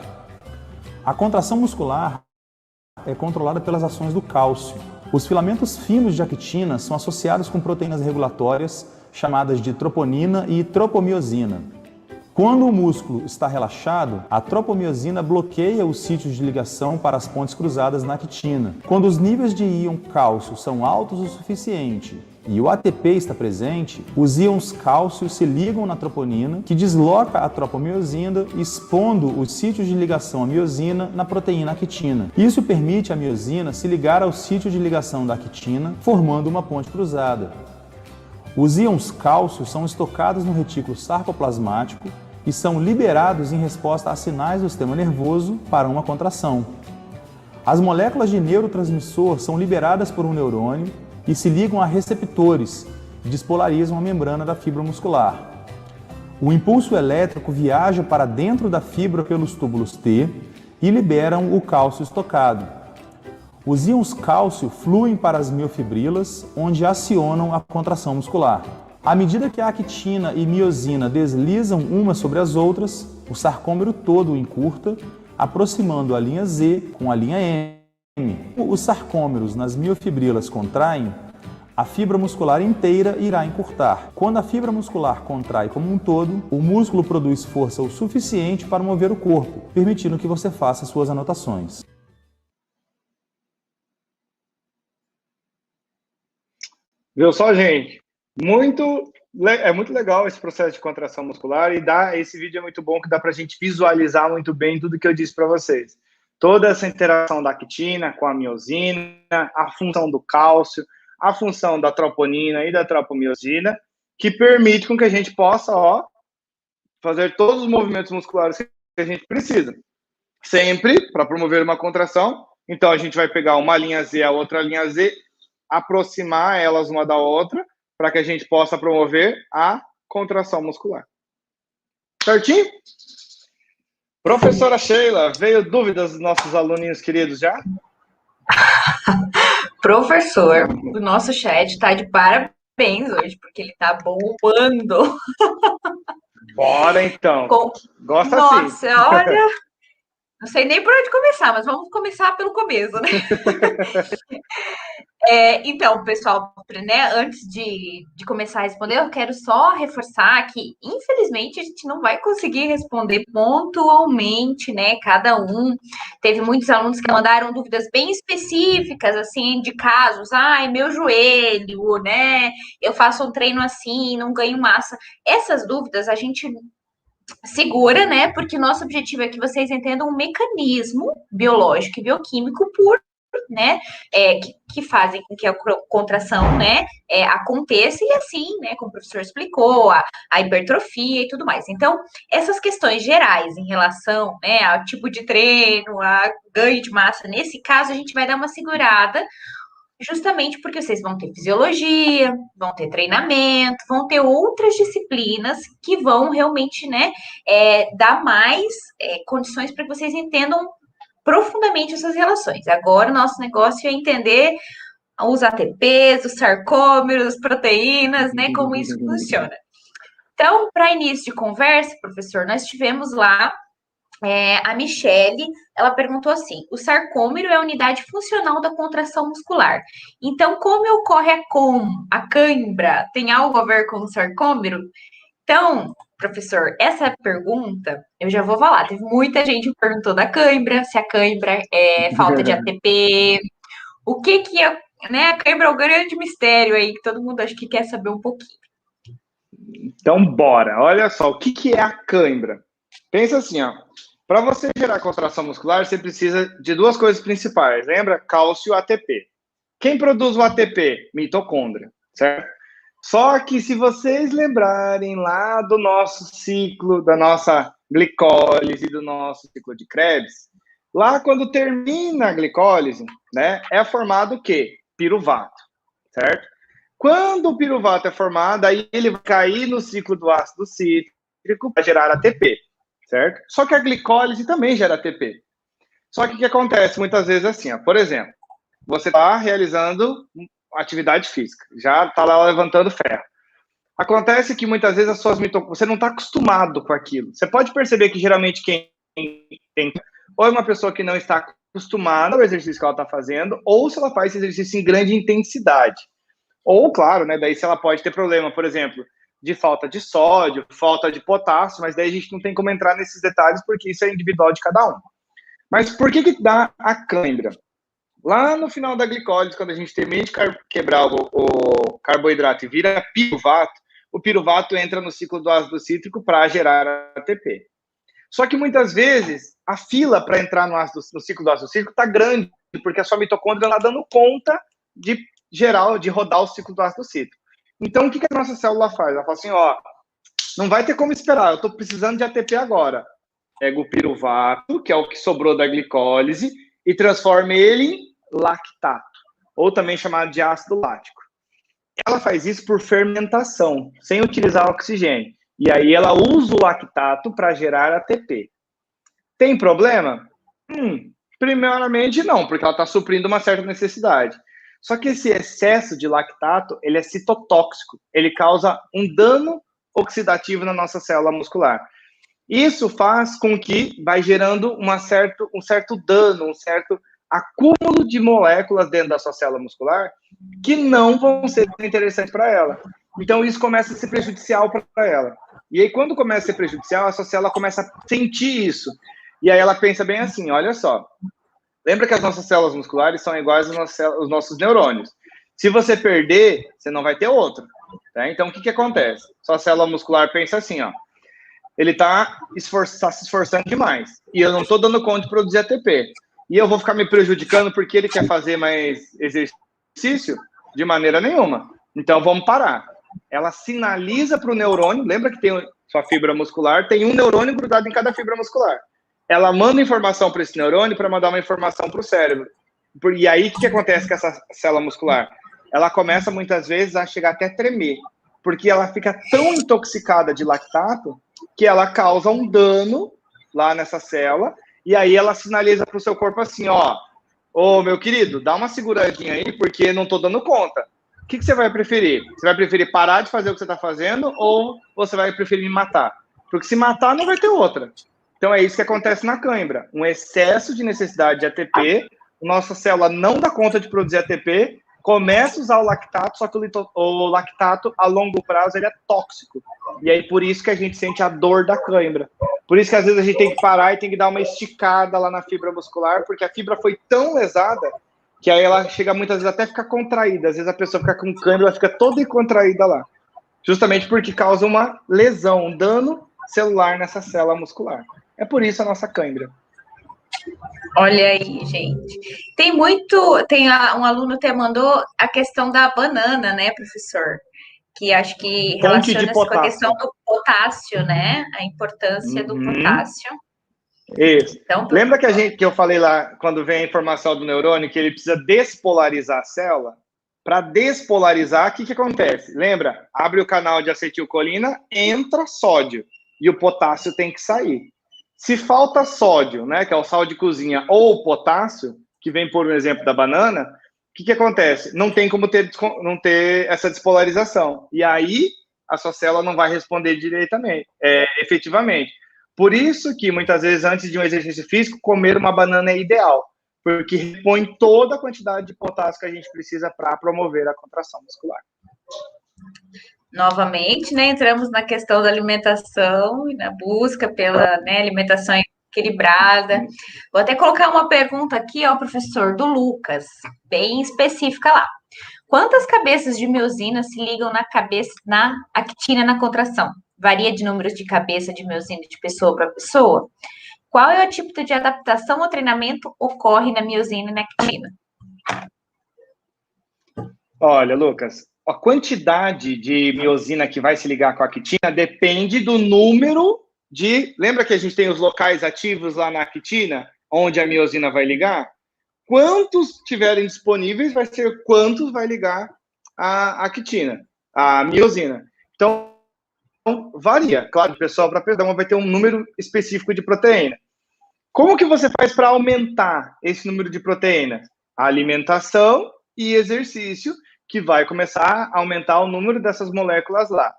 A contração muscular é controlada pelas ações do cálcio. Os filamentos finos de actina são associados com proteínas regulatórias chamadas de troponina e tropomiosina. Quando o músculo está relaxado, a tropomiosina bloqueia os sítios de ligação para as pontes cruzadas na actina. Quando os níveis de íon cálcio são altos o suficiente e o ATP está presente, os íons cálcio se ligam na troponina, que desloca a tropomiosina, expondo os sítios de ligação à miosina na proteína actina. Isso permite à miosina se ligar ao sítio de ligação da actina, formando uma ponte cruzada. Os íons cálcio são estocados no retículo sarcoplasmático e são liberados em resposta a sinais do sistema nervoso para uma contração. As moléculas de neurotransmissor são liberadas por um neurônio e se ligam a receptores que despolarizam a membrana da fibra muscular. O impulso elétrico viaja para dentro da fibra pelos túbulos T e liberam o cálcio estocado. Os íons cálcio fluem para as miofibrilas, onde acionam a contração muscular. À medida que a actina e miosina deslizam umas sobre as outras, o sarcômero todo encurta, aproximando a linha Z com a linha M. Os sarcômeros nas miofibrilas contraem, a fibra muscular inteira irá encurtar. Quando a fibra muscular contrai como um todo, o músculo produz força o suficiente para mover o corpo, permitindo que você faça suas anotações. Viu só, gente? É muito legal esse processo de contração muscular e esse vídeo é muito bom que dá para a gente visualizar muito bem tudo que eu disse para vocês. Toda essa interação da actina com a miosina, a função do cálcio, a função da troponina e da tropomiosina, que permite com que a gente possa fazer todos os movimentos musculares que a gente precisa. Sempre para promover uma contração. Então, a gente vai pegar uma linha Z, a outra linha Z, aproximar elas uma da outra, para que a gente possa promover a contração muscular. Certinho? Professora Sheila, veio dúvidas dos nossos aluninhos queridos já? Professor, o nosso chat está de parabéns hoje, porque ele está bombando. Bora, então. Gosta Nossa, assim. olha, não sei nem por onde começar, mas vamos começar pelo começo, né? Então, pessoal, né, antes de começar a responder, eu quero só reforçar que, infelizmente, a gente não vai conseguir responder pontualmente, né, cada um. Teve muitos alunos que mandaram dúvidas bem específicas, assim, de casos. Ai, meu joelho, né, eu faço um treino assim, não ganho massa. Essas dúvidas a gente segura, né, porque nosso objetivo é que vocês entendam um mecanismo biológico e bioquímico né, que fazem com que a contração, né, aconteça e assim, né, como o professor explicou, a hipertrofia e tudo mais. Então, essas questões gerais em relação, né, ao tipo de treino, a ganho de massa, nesse caso, a gente vai dar uma segurada, justamente porque vocês vão ter fisiologia, vão ter treinamento, vão ter outras disciplinas que vão realmente, né, dar mais condições para que vocês entendam profundamente essas relações. Agora, o nosso negócio é entender os ATPs, os sarcômeros, as proteínas, né, como isso funciona. Então, para início de conversa, professor, nós tivemos lá a Michele, ela perguntou assim: o sarcômero é a unidade funcional da contração muscular. Então, como ocorre a cãibra? Tem algo a ver com o sarcômero? Então, professor, essa pergunta, eu já vou falar. Teve muita gente que perguntou da cãibra, se a cãibra é falta de ATP. O que é, né? A cãibra é o grande mistério aí, que todo mundo acho que quer saber um pouquinho. Então, bora. Olha só, o que é a cãibra? Pensa assim, para você gerar contração muscular, você precisa de duas coisas principais. Lembra? Cálcio e ATP. Quem produz o ATP? Mitocôndria, certo? Só que se vocês lembrarem lá do nosso ciclo, da nossa glicólise, do nosso ciclo de Krebs, lá quando termina a glicólise, né, é formado o quê? Piruvato, certo? Quando o piruvato é formado, aí ele vai cair no ciclo do ácido cítrico para gerar ATP, certo? Só que a glicólise também gera ATP. Só que o que acontece muitas vezes assim, por exemplo, você está realizando atividade física, já está lá levantando ferro. Acontece que muitas vezes as suas mitocôndrias, você não está acostumado com aquilo. Você pode perceber que geralmente quem tem ou é uma pessoa que não está acostumada ao exercício que ela está fazendo, ou se ela faz esse exercício em grande intensidade. Ou, claro, né, daí se ela pode ter problema, por exemplo, de falta de sódio, falta de potássio, mas daí a gente não tem como entrar nesses detalhes porque isso é individual de cada um. Mas por que dá a cãibra? Lá no final da glicólise, quando a gente termina de quebrar o carboidrato e vira piruvato, o piruvato entra no ciclo do ácido cítrico para gerar ATP. Só que muitas vezes a fila para entrar no ciclo do ácido cítrico está grande, porque a sua mitocôndria está dando conta de rodar o ciclo do ácido cítrico. Então, o que a nossa célula faz? Ela fala assim, não vai ter como esperar, eu estou precisando de ATP agora. Pega o piruvato, que é o que sobrou da glicólise, e transforma ele em lactato, ou também chamado de ácido lático. Ela faz isso por fermentação, sem utilizar oxigênio. E aí ela usa o lactato para gerar ATP. Tem problema? Primeiramente não, porque ela está suprindo uma certa necessidade. Só que esse excesso de lactato, ele é citotóxico, ele causa um dano oxidativo na nossa célula muscular. Isso faz com que vai gerando um certo dano, um certo acúmulo de moléculas dentro da sua célula muscular que não vão ser interessantes para ela. Então, isso começa a ser prejudicial para ela. E aí, quando começa a ser prejudicial, a sua célula começa a sentir isso. E aí ela pensa bem assim, olha só, lembra que as nossas células musculares são iguais aos nossos neurônios. Se você perder, você não vai ter outro. Tá? Então, o que acontece? Sua célula muscular pensa assim, ó, ele está se esforçando demais. E eu não estou dando conta de produzir ATP. E eu vou ficar me prejudicando porque ele quer fazer mais exercício? De maneira nenhuma. Então, vamos parar. Ela sinaliza para o neurônio, lembra que tem sua fibra muscular, tem um neurônio grudado em cada fibra muscular. Ela manda informação para esse neurônio para mandar uma informação para o cérebro. E aí, o que acontece com essa célula muscular? Ela começa, muitas vezes, a chegar até a tremer, porque ela fica tão intoxicada de lactato que ela causa um dano lá nessa célula, e aí ela sinaliza para o seu corpo assim, ó, ô, meu querido, dá uma seguradinha aí, porque não estou dando conta. O que você vai preferir? Você vai preferir parar de fazer o que você está fazendo ou você vai preferir me matar? Porque se matar, não vai ter outra. Então, é isso que acontece na cãibra. Um excesso de necessidade de ATP, nossa célula não dá conta de produzir ATP, começa a usar o lactato, só que o lactato, a longo prazo, ele é tóxico. E aí, por isso que a gente sente a dor da cãibra. Por isso que, às vezes, a gente tem que parar e tem que dar uma esticada lá na fibra muscular, porque a fibra foi tão lesada que aí ela chega muitas vezes até a ficar contraída. Às vezes a pessoa fica com cãibra, ela fica toda contraída lá. Justamente porque causa uma lesão, um dano celular nessa célula muscular. É por isso a nossa cãibra. Olha aí, gente. Um aluno até mandou a questão da banana, né, professor? Que acho que relaciona-se com a questão do potássio, né? A importância do potássio. Isso. Então, lembra que eu falei lá, quando vem a informação do neurônio, que ele precisa despolarizar a célula? Para despolarizar, o que acontece? Lembra? Abre o canal de acetilcolina, entra sódio. E o potássio tem que sair. Se falta sódio, né, que é o sal de cozinha, ou potássio, que vem por um exemplo da banana, o que acontece? Não tem como não ter essa despolarização. E aí, a sua célula não vai responder efetivamente. Por isso que, muitas vezes, antes de um exercício físico, comer uma banana é ideal, porque repõe toda a quantidade de potássio que a gente precisa para promover a contração muscular. Novamente, né, entramos na questão da alimentação e na busca pela, né, alimentação equilibrada. Vou até colocar uma pergunta aqui ao professor do Lucas, bem específica lá. Quantas cabeças de miosina se ligam na actina na contração? Varia de números de cabeça de miosina de pessoa para pessoa? Qual é o tipo de adaptação ao treinamento ocorre na miosina e na actina? Olha, Lucas, a quantidade de miosina que vai se ligar com a actina depende do número de... Lembra que a gente tem os locais ativos lá na actina, onde a miosina vai ligar? Quantos tiverem disponíveis vai ser quantos vai ligar a actina, a miosina. Então, varia. Claro, pessoal, para cada uma vai ter um número específico de proteína. Como que você faz para aumentar esse número de proteínas? A alimentação e exercício, que vai começar a aumentar o número dessas moléculas lá.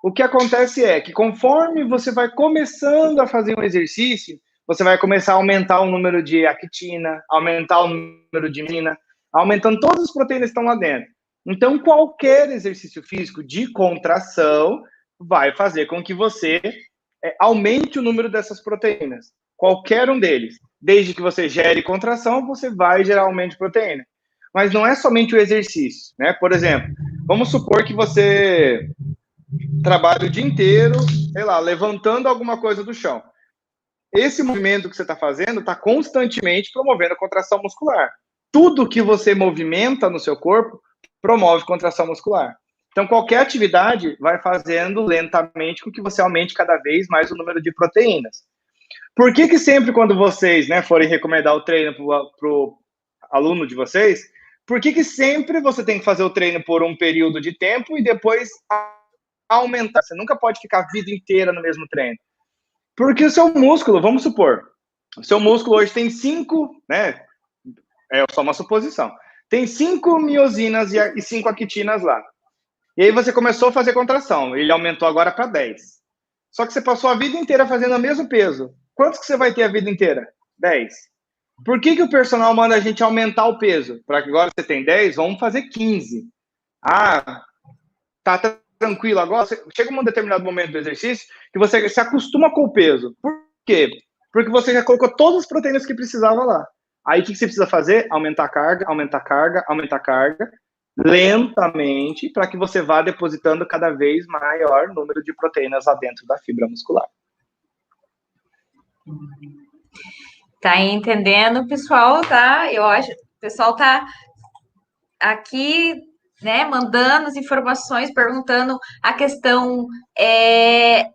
O que acontece é que conforme você vai começando a fazer um exercício, você vai começar a aumentar o número de actina, aumentar o número de miosina, aumentando todas as proteínas que estão lá dentro. Então, qualquer exercício físico de contração vai fazer com que você aumente o número dessas proteínas. Qualquer um deles. Desde que você gere contração, você vai gerar aumento de proteína. Mas não é somente o exercício, né? Por exemplo, vamos supor que você trabalha o dia inteiro, sei lá, levantando alguma coisa do chão. Esse movimento que você está fazendo está constantemente promovendo a contração muscular. Tudo que você movimenta no seu corpo promove contração muscular. Então, qualquer atividade vai fazendo lentamente com que você aumente cada vez mais o número de proteínas. Por que sempre quando vocês, né, forem recomendar o treino para o aluno de vocês, por que sempre você tem que fazer o treino por um período de tempo e depois aumentar? Você nunca pode ficar a vida inteira no mesmo treino. Porque o seu músculo, vamos supor, o seu músculo hoje tem 5, né? É só uma suposição. tem 5 miosinas e 5 actinas lá. E aí você começou a fazer contração, ele aumentou agora para 10. Só que você passou a vida inteira fazendo o mesmo peso. Quantos que você vai ter a vida inteira? 10. Por que o personal manda a gente aumentar o peso? Para que agora você tem 10, vamos fazer 15. Ah, tá tranquilo agora? Chega um determinado momento do exercício que você se acostuma com o peso. Por quê? Porque você já colocou todas as proteínas que precisava lá. Aí o que você precisa fazer? Aumentar a carga, aumentar a carga, aumentar a carga, lentamente, para que você vá depositando cada vez maior número de proteínas lá dentro da fibra muscular. Tá entendendo, pessoal? Tá? Eu acho, o pessoal tá aqui, né, mandando as informações, perguntando a questão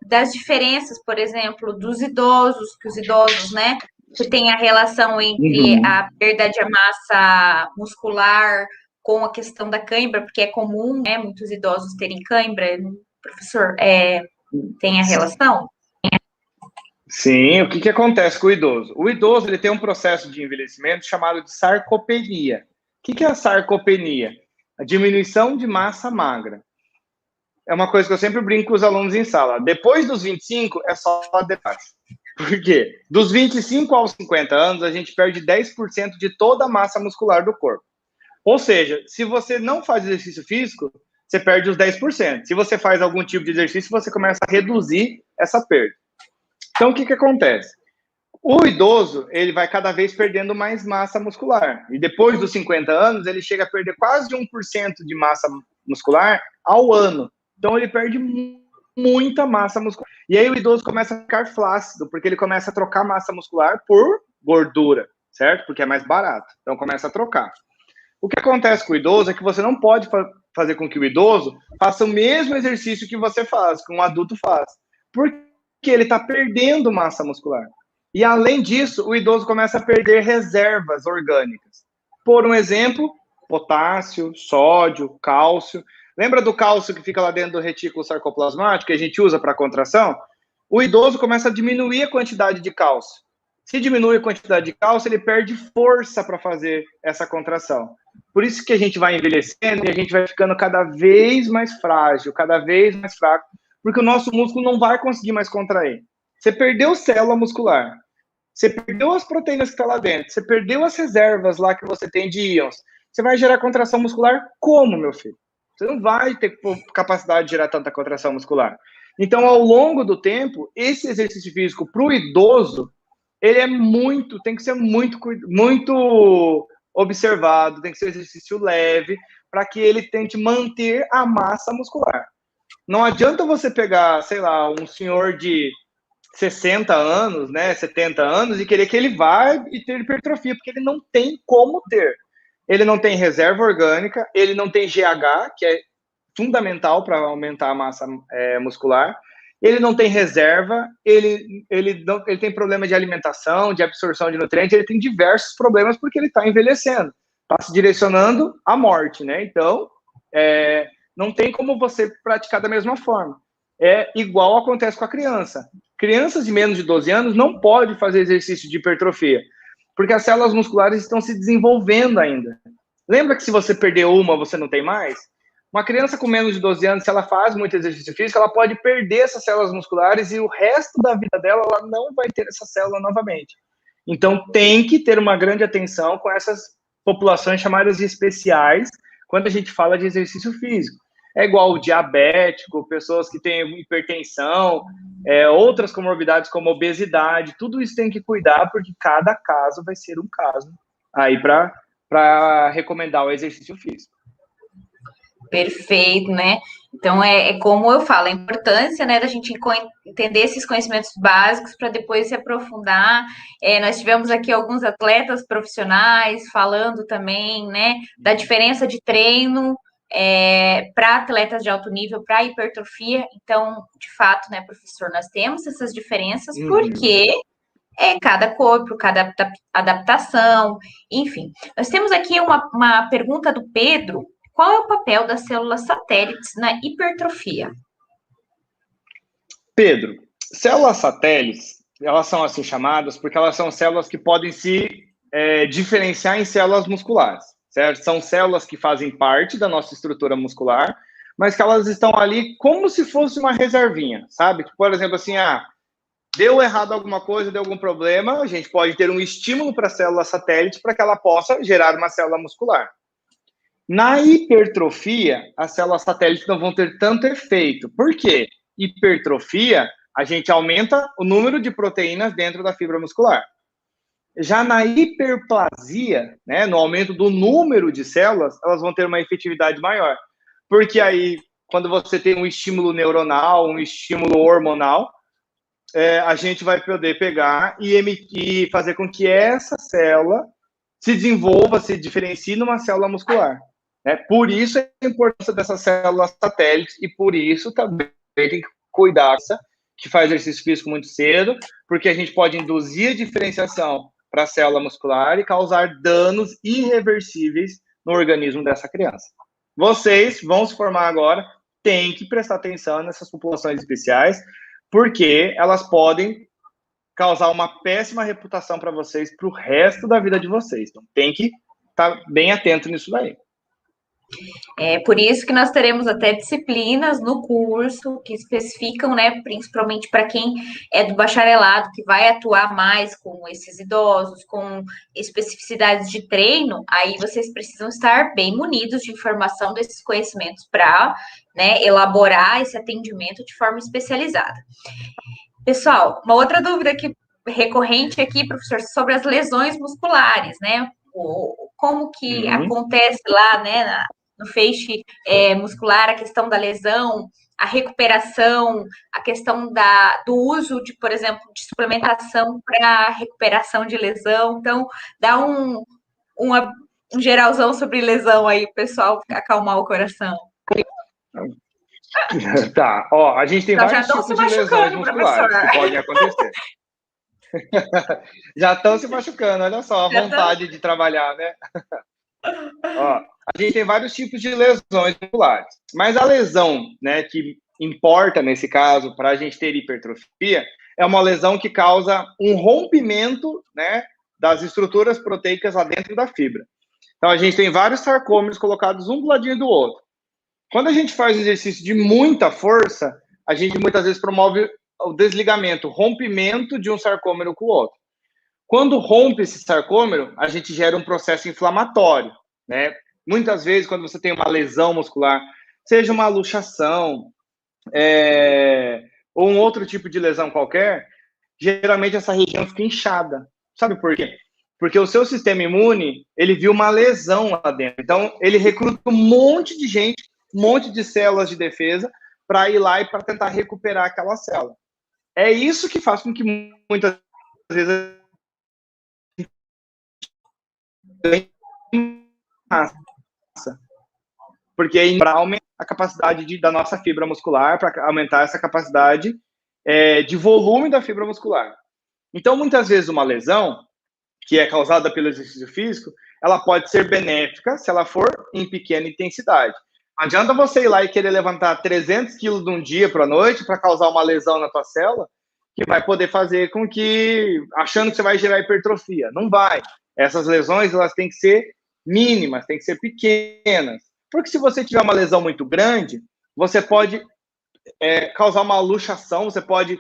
das diferenças, por exemplo, dos idosos, que os idosos, né, que tem a relação entre a perda de massa muscular com a questão da cãibra, porque é comum, né, muitos idosos terem cãibra. Professor, tem a relação? Sim, o que acontece com o idoso? O idoso ele tem um processo de envelhecimento chamado de sarcopenia. O que é a sarcopenia? A diminuição de massa magra. É uma coisa que eu sempre brinco com os alunos em sala. Depois dos 25, é só debaixo. Por quê? Dos 25 aos 50 anos, a gente perde 10% de toda a massa muscular do corpo. Ou seja, se você não faz exercício físico, você perde os 10%. Se você faz algum tipo de exercício, você começa a reduzir essa perda. Então, o que acontece? O idoso, ele vai cada vez perdendo mais massa muscular. E depois dos 50 anos, ele chega a perder quase 1% de massa muscular ao ano. Então, ele perde muita massa muscular. E aí o idoso começa a ficar flácido, porque ele começa a trocar massa muscular por gordura, certo? Porque é mais barato. Então, começa a trocar. O que acontece com o idoso é que você não pode fazer com que o idoso faça o mesmo exercício que você faz, que um adulto faz. Porque ele está perdendo massa muscular. E, além disso, o idoso começa a perder reservas orgânicas. Por um exemplo, potássio, sódio, cálcio. Lembra do cálcio que fica lá dentro do retículo sarcoplasmático, que a gente usa para contração? O idoso começa a diminuir a quantidade de cálcio. Se diminui a quantidade de cálcio, ele perde força para fazer essa contração. Por isso que a gente vai envelhecendo e a gente vai ficando cada vez mais frágil, cada vez mais fraco, porque o nosso músculo não vai conseguir mais contrair. Você perdeu célula muscular, você perdeu as proteínas que estão lá dentro, você perdeu as reservas lá que você tem de íons. Você vai gerar contração muscular como, meu filho? Você não vai ter capacidade de gerar tanta contração muscular. Então, ao longo do tempo, esse exercício físico para o idoso, ele tem que ser muito observado, tem que ser um exercício leve, para que ele tente manter a massa muscular. Não adianta você pegar, sei lá, um senhor de 60 anos, né, 70 anos, e querer que ele vá e ter hipertrofia, porque ele não tem como ter. Ele não tem reserva orgânica, ele não tem GH, que é fundamental para aumentar a massa muscular, ele não tem reserva, ele tem problema de alimentação, de absorção de nutrientes, ele tem diversos problemas porque ele está envelhecendo, está se direcionando à morte, né? Então, não tem como você praticar da mesma forma. É igual acontece com a criança. Crianças de menos de 12 anos não podem fazer exercício de hipertrofia, porque as células musculares estão se desenvolvendo ainda. Lembra que se você perder uma, você não tem mais? Uma criança com menos de 12 anos, se ela faz muito exercício físico, ela pode perder essas células musculares e o resto da vida dela, ela não vai ter essa célula novamente. Então, tem que ter uma grande atenção com essas populações chamadas de especiais, quando a gente fala de exercício físico. É igual o diabético, pessoas que têm hipertensão, outras comorbidades como obesidade, tudo isso tem que cuidar, porque cada caso vai ser um caso aí para recomendar o exercício físico. Perfeito, né? Então, é como eu falo, a importância, né, da gente entender esses conhecimentos básicos para depois se aprofundar. Nós tivemos aqui alguns atletas profissionais falando também, né, da diferença de treino para atletas de alto nível, para hipertrofia. Então, de fato, né, professor, nós temos essas diferenças porque cada corpo, cada adaptação, enfim. Nós temos aqui uma pergunta do Pedro. Qual é o papel das células satélites na hipertrofia? Pedro, células satélites, elas são assim chamadas porque elas são células que podem se diferenciar em células musculares. certo? São células que fazem parte da nossa estrutura muscular, mas que elas estão ali como se fosse uma reservinha, sabe? Por exemplo, assim, deu errado alguma coisa, deu algum problema, a gente pode ter um estímulo para a célula satélite para que ela possa gerar uma célula muscular. Na hipertrofia, as células satélites não vão ter tanto efeito. Por quê? Hipertrofia, a gente aumenta o número de proteínas dentro da fibra muscular. Já na hiperplasia, né, no aumento do número de células, elas vão ter uma efetividade maior. Porque aí, quando você tem um estímulo neuronal, um estímulo hormonal, a gente vai poder pegar e fazer com que essa célula se desenvolva, se diferencie numa célula muscular. Por isso a importância dessas células satélites e por isso também tem que cuidar que faz exercício físico muito cedo, porque a gente pode induzir a diferenciação para a célula muscular e causar danos irreversíveis no organismo dessa criança. Vocês vão se formar agora, tem que prestar atenção nessas populações especiais, porque elas podem causar uma péssima reputação para vocês para o resto da vida de vocês. Então, tem que estar bem atento nisso daí. É por isso que nós teremos até disciplinas no curso que especificam, né, principalmente para quem é do bacharelado, que vai atuar mais com esses idosos, com especificidades de treino, aí vocês precisam estar bem munidos de informação desses conhecimentos para, né, elaborar esse atendimento de forma especializada. Pessoal, uma outra dúvida que recorrente aqui, professor, sobre as lesões musculares, né? Como que acontece lá, né, no feixe muscular, a questão da lesão, a recuperação, a questão do uso de, por exemplo, de suplementação para recuperação de lesão. Então, dá um geralzão sobre lesão aí, pessoal, acalmar o coração. Tá, a gente tem vários tipos de lesões musculares que podem acontecer. Já estão se machucando, olha só, a vontade de trabalhar, né? A gente tem vários tipos de lesões musculares, mas a lesão, né, que importa nesse caso para a gente ter hipertrofia é uma lesão que causa um rompimento, né, das estruturas proteicas lá dentro da fibra. Então a gente tem vários sarcômeros colocados um do ladinho do outro. Quando a gente faz exercício de muita força, a gente muitas vezes promove o desligamento, o rompimento de um sarcômero com o outro. Quando rompe esse sarcômero, a gente gera um processo inflamatório, né? Muitas vezes, quando você tem uma lesão muscular, seja uma luxação, ou um outro tipo de lesão qualquer, geralmente essa região fica inchada. Sabe por quê? Porque o seu sistema imune, ele viu uma lesão lá dentro. Então, ele recruta um monte de gente, um monte de células de defesa para ir lá e para tentar recuperar aquela célula. É isso que faz com que muitas vezes porque aí para aumentar a capacidade da nossa fibra muscular, para aumentar essa capacidade de volume da fibra muscular. Então, muitas vezes uma lesão que é causada pelo exercício físico, ela pode ser benéfica se ela for em pequena intensidade. Não adianta você ir lá e querer levantar 300 quilos de um dia para a noite para causar uma lesão na tua célula, que vai poder fazer com que, achando que você vai gerar hipertrofia. Não vai. Essas lesões, elas têm que ser mínimas, têm que ser pequenas. Porque se você tiver uma lesão muito grande, você pode causar uma luxação, você pode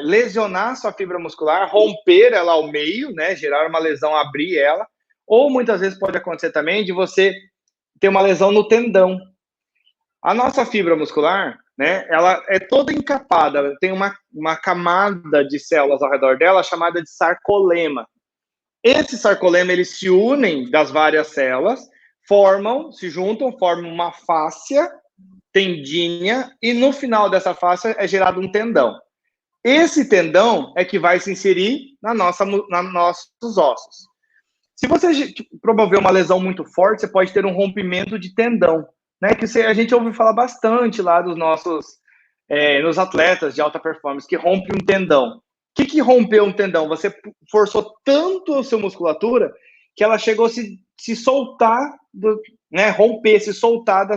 lesionar sua fibra muscular, romper ela ao meio, né, gerar uma lesão, abrir ela, ou muitas vezes pode acontecer também de você ter uma lesão no tendão. A nossa fibra muscular, né, ela é toda encapada, tem uma camada de células ao redor dela chamada de sarcolema. Esse sarcolema, eles se unem das várias células, se juntam, formam uma fáscia tendínea e no final dessa fáscia é gerado um tendão. Esse tendão é que vai se inserir nos nossos ossos. Se você promover uma lesão muito forte, você pode ter um rompimento de tendão, né? Que a gente ouve falar bastante lá dos nos atletas de alta performance, que rompe um tendão. O que rompeu um tendão? Você forçou tanto a sua musculatura que ela chegou a se soltar, se soltar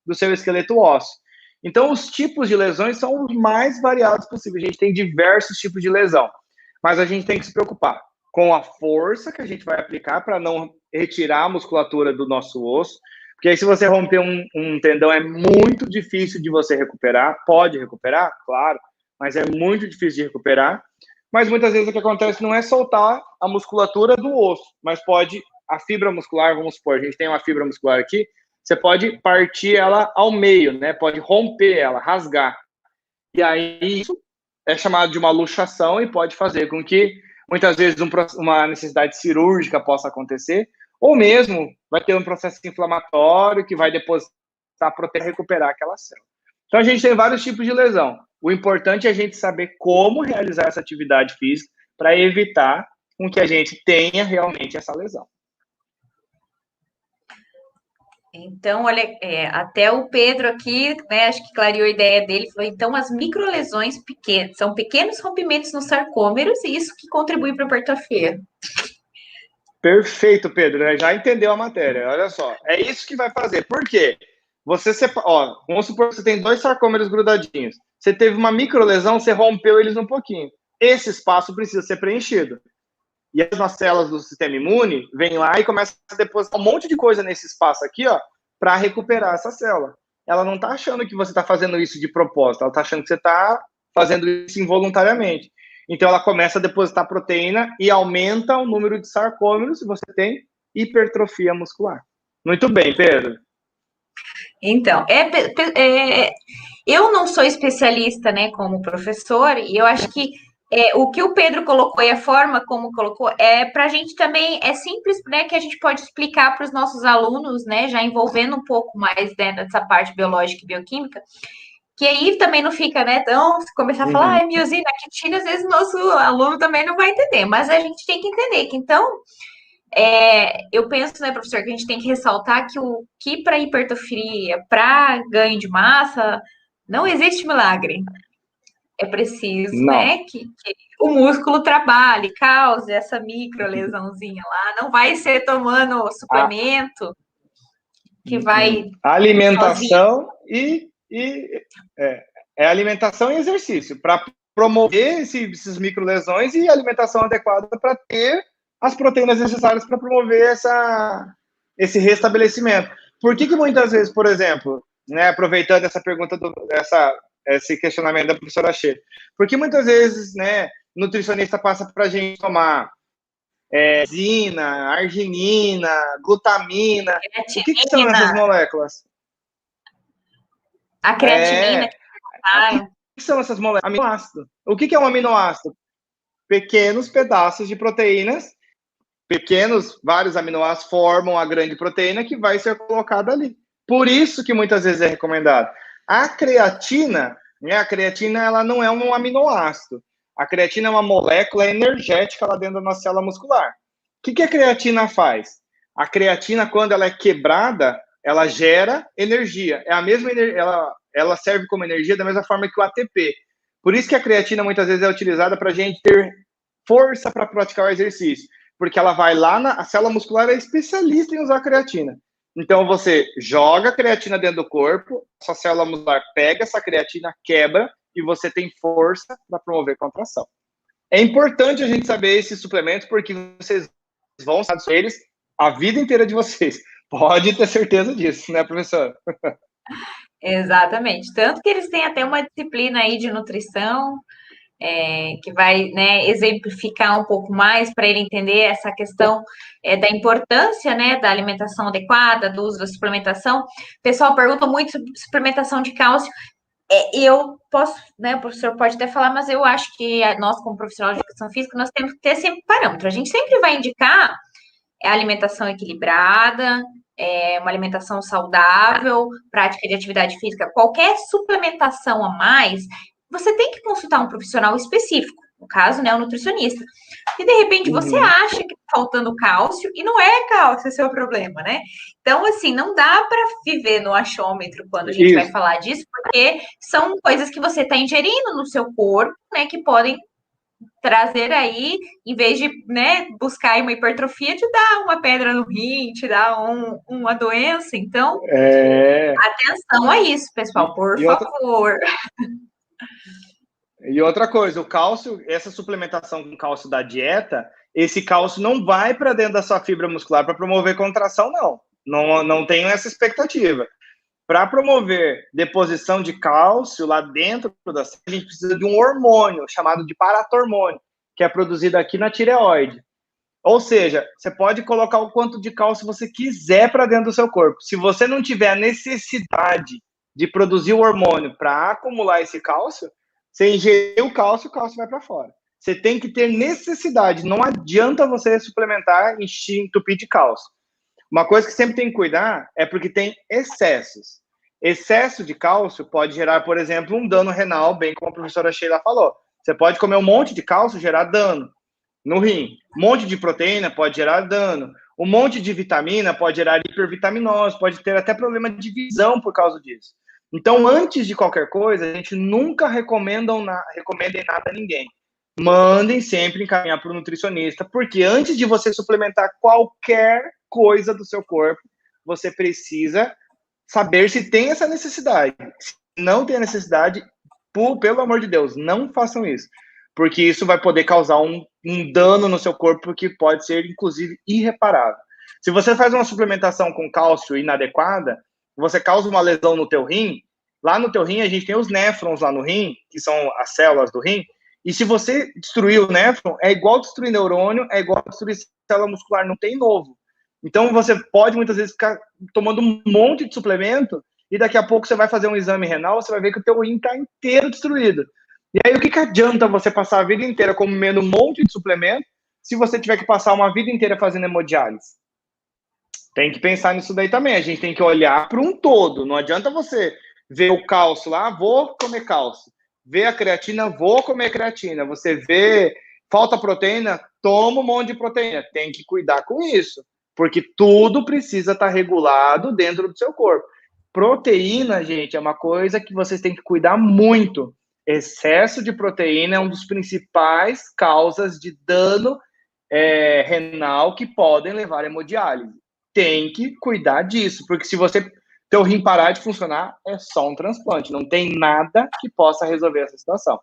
do seu esqueleto ósseo. Então, os tipos de lesões são os mais variados possíveis. A gente tem diversos tipos de lesão, mas a gente tem que se preocupar. com a força que a gente vai aplicar para não retirar a musculatura do nosso osso. Porque aí, se você romper um tendão, é muito difícil de você recuperar. Pode recuperar, claro, mas é muito difícil de recuperar. Mas muitas vezes o que acontece não é soltar a musculatura do osso, mas pode a fibra muscular, vamos supor, a gente tem uma fibra muscular aqui, você pode partir ela ao meio, né? Pode romper ela, rasgar. E aí isso é chamado de uma luxação e pode fazer com que muitas vezes uma necessidade cirúrgica possa acontecer, ou mesmo vai ter um processo inflamatório que vai depositar para recuperar aquela célula. Então a gente tem vários tipos de lesão. O importante é a gente saber como realizar essa atividade física para evitar com que a gente tenha realmente essa lesão. Então, olha, até o Pedro aqui, né, acho que clareou a ideia dele, falou, então, as microlesões pequenas, são pequenos rompimentos nos sarcômeros, e isso que contribui para a hipertrofia. Perfeito, Pedro, né? Já entendeu a matéria, olha só, é isso que vai fazer, por quê? Vamos supor que você tem 2 sarcômeros grudadinhos, você teve uma microlesão, você rompeu eles um pouquinho, esse espaço precisa ser preenchido. E as células do sistema imune vêm lá e começam a depositar um monte de coisa nesse espaço aqui, ó, para recuperar essa célula. Ela não está achando que você está fazendo isso de propósito, ela está achando que você está fazendo isso involuntariamente. Então, ela começa a depositar proteína e aumenta o número de sarcômeros e você tem hipertrofia muscular. Muito bem, Pedro. Então, eu não sou especialista, né, como professor, e eu acho que o que o Pedro colocou e a forma como colocou para a gente também é simples, né, que a gente pode explicar para os nossos alunos, né, já envolvendo um pouco mais, né, dessa parte biológica e bioquímica, que aí também não fica, né, tão, se começar a falar, miosina, quitina, às vezes nosso aluno também não vai entender, mas a gente tem que entender que, então, eu penso, né, professor, que a gente tem que ressaltar que para hipertrofia, para ganho de massa, não existe milagre. É preciso, né, que o músculo trabalhe, cause essa micro lesãozinha lá. Não vai ser tomando suplemento que vai. Alimentação é alimentação e exercício para promover esses micro lesões e alimentação adequada para ter as proteínas necessárias para promover esse restabelecimento. Por que muitas vezes, por exemplo, né, aproveitando essa pergunta, esse questionamento da professora Xê, porque muitas vezes, né, nutricionista passa para a gente tomar zina, arginina, glutamina. Creatinina. O que são essas moléculas? A creatinina. O que são essas moléculas? Aminoácido. O que é um aminoácido? Pequenos pedaços de proteínas, vários aminoácidos formam a grande proteína que vai ser colocada ali. Por isso que muitas vezes é recomendado. A creatina, né, ela não é um aminoácido. A creatina é uma molécula energética lá dentro da nossa célula muscular. O que a creatina faz? A creatina, quando ela é quebrada, ela gera energia. É a mesma ela serve como energia da mesma forma que o ATP. Por isso que a creatina muitas vezes é utilizada para a gente ter força para praticar o exercício. Porque ela vai lá a célula muscular é especialista em usar a creatina. Então, você joga a creatina dentro do corpo, sua célula muscular pega essa creatina, quebra, e você tem força para promover contração. É importante a gente saber esses suplementos, porque vocês vão usar eles a vida inteira de vocês. Pode ter certeza disso, né, professor? Exatamente. Tanto que eles têm até uma disciplina aí de nutrição, que vai, né, exemplificar um pouco mais para ele entender essa questão da importância, né, da alimentação adequada, do uso da suplementação. O pessoal pergunta muito sobre suplementação de cálcio. Eu posso, né, o professor pode até falar, mas eu acho que nós, como profissional de educação física, nós temos que ter sempre parâmetro. A gente sempre vai indicar a alimentação equilibrada, uma alimentação saudável, prática de atividade física, qualquer suplementação a mais, você tem que consultar um profissional específico, no caso, né, o nutricionista. E de repente você acha que está faltando cálcio e não é cálcio esse é o problema, né? Então, assim, não dá para viver no achômetro quando a gente vai falar disso, porque são coisas que você está ingerindo no seu corpo, né, que podem trazer aí, em vez de, né, buscar uma hipertrofia, te dar uma pedra no rim, te dar uma doença. Então, atenção a isso, pessoal, por favor. E outra coisa, o cálcio, essa suplementação com cálcio da dieta, esse cálcio não vai para dentro da sua fibra muscular para promover contração, não. Não tenho essa expectativa. Para promover deposição de cálcio lá dentro da célula, a gente precisa de um hormônio chamado de paratormônio, que é produzido aqui na tireoide. Ou seja, você pode colocar o quanto de cálcio você quiser para dentro do seu corpo. Se você não tiver a necessidade de produzir o hormônio para acumular esse cálcio, você ingerir o cálcio vai para fora. Você tem que ter necessidade. Não adianta você suplementar e entupir de cálcio. Uma coisa que sempre tem que cuidar é porque tem excessos. Excesso de cálcio pode gerar, por exemplo, um dano renal, bem como a professora Sheila falou. Você pode comer um monte de cálcio e gerar dano no rim. Um monte de proteína pode gerar dano. Um monte de vitamina pode gerar hipervitaminose, pode ter até problema de visão por causa disso. Então, antes de qualquer coisa, a gente nunca recomenda nada a ninguém. Mandem sempre encaminhar para o nutricionista, porque antes de você suplementar qualquer coisa do seu corpo, você precisa saber se tem essa necessidade. Se não tem a necessidade, pelo amor de Deus, não façam isso, porque isso vai poder causar um dano no seu corpo que pode ser, inclusive, irreparável. Se você faz uma suplementação com cálcio inadequada, você causa uma lesão no teu rim. Lá no teu rim, a gente tem os néfrons lá no rim, que são as células do rim, e se você destruir o néfron, é igual destruir neurônio, é igual destruir célula muscular, não tem novo. Então, você pode, muitas vezes, ficar tomando um monte de suplemento e daqui a pouco você vai fazer um exame renal, você vai ver que o teu rim está inteiro destruído. E aí, o que adianta você passar a vida inteira comendo um monte de suplemento se você tiver que passar uma vida inteira fazendo hemodiálise? Tem que pensar nisso daí também. A gente tem que olhar para um todo. Não adianta você ver o cálcio lá, vou comer cálcio. Ver a creatina, vou comer creatina. Você vê falta proteína, toma um monte de proteína. Tem que cuidar com isso, porque tudo precisa estar regulado dentro do seu corpo. Proteína, gente, é uma coisa que vocês têm que cuidar muito. Excesso de proteína é uma das principais causas de dano renal que podem levar a hemodiálise. Tem que cuidar disso, porque se teu rim parar de funcionar, é só um transplante. Não tem nada que possa resolver essa situação.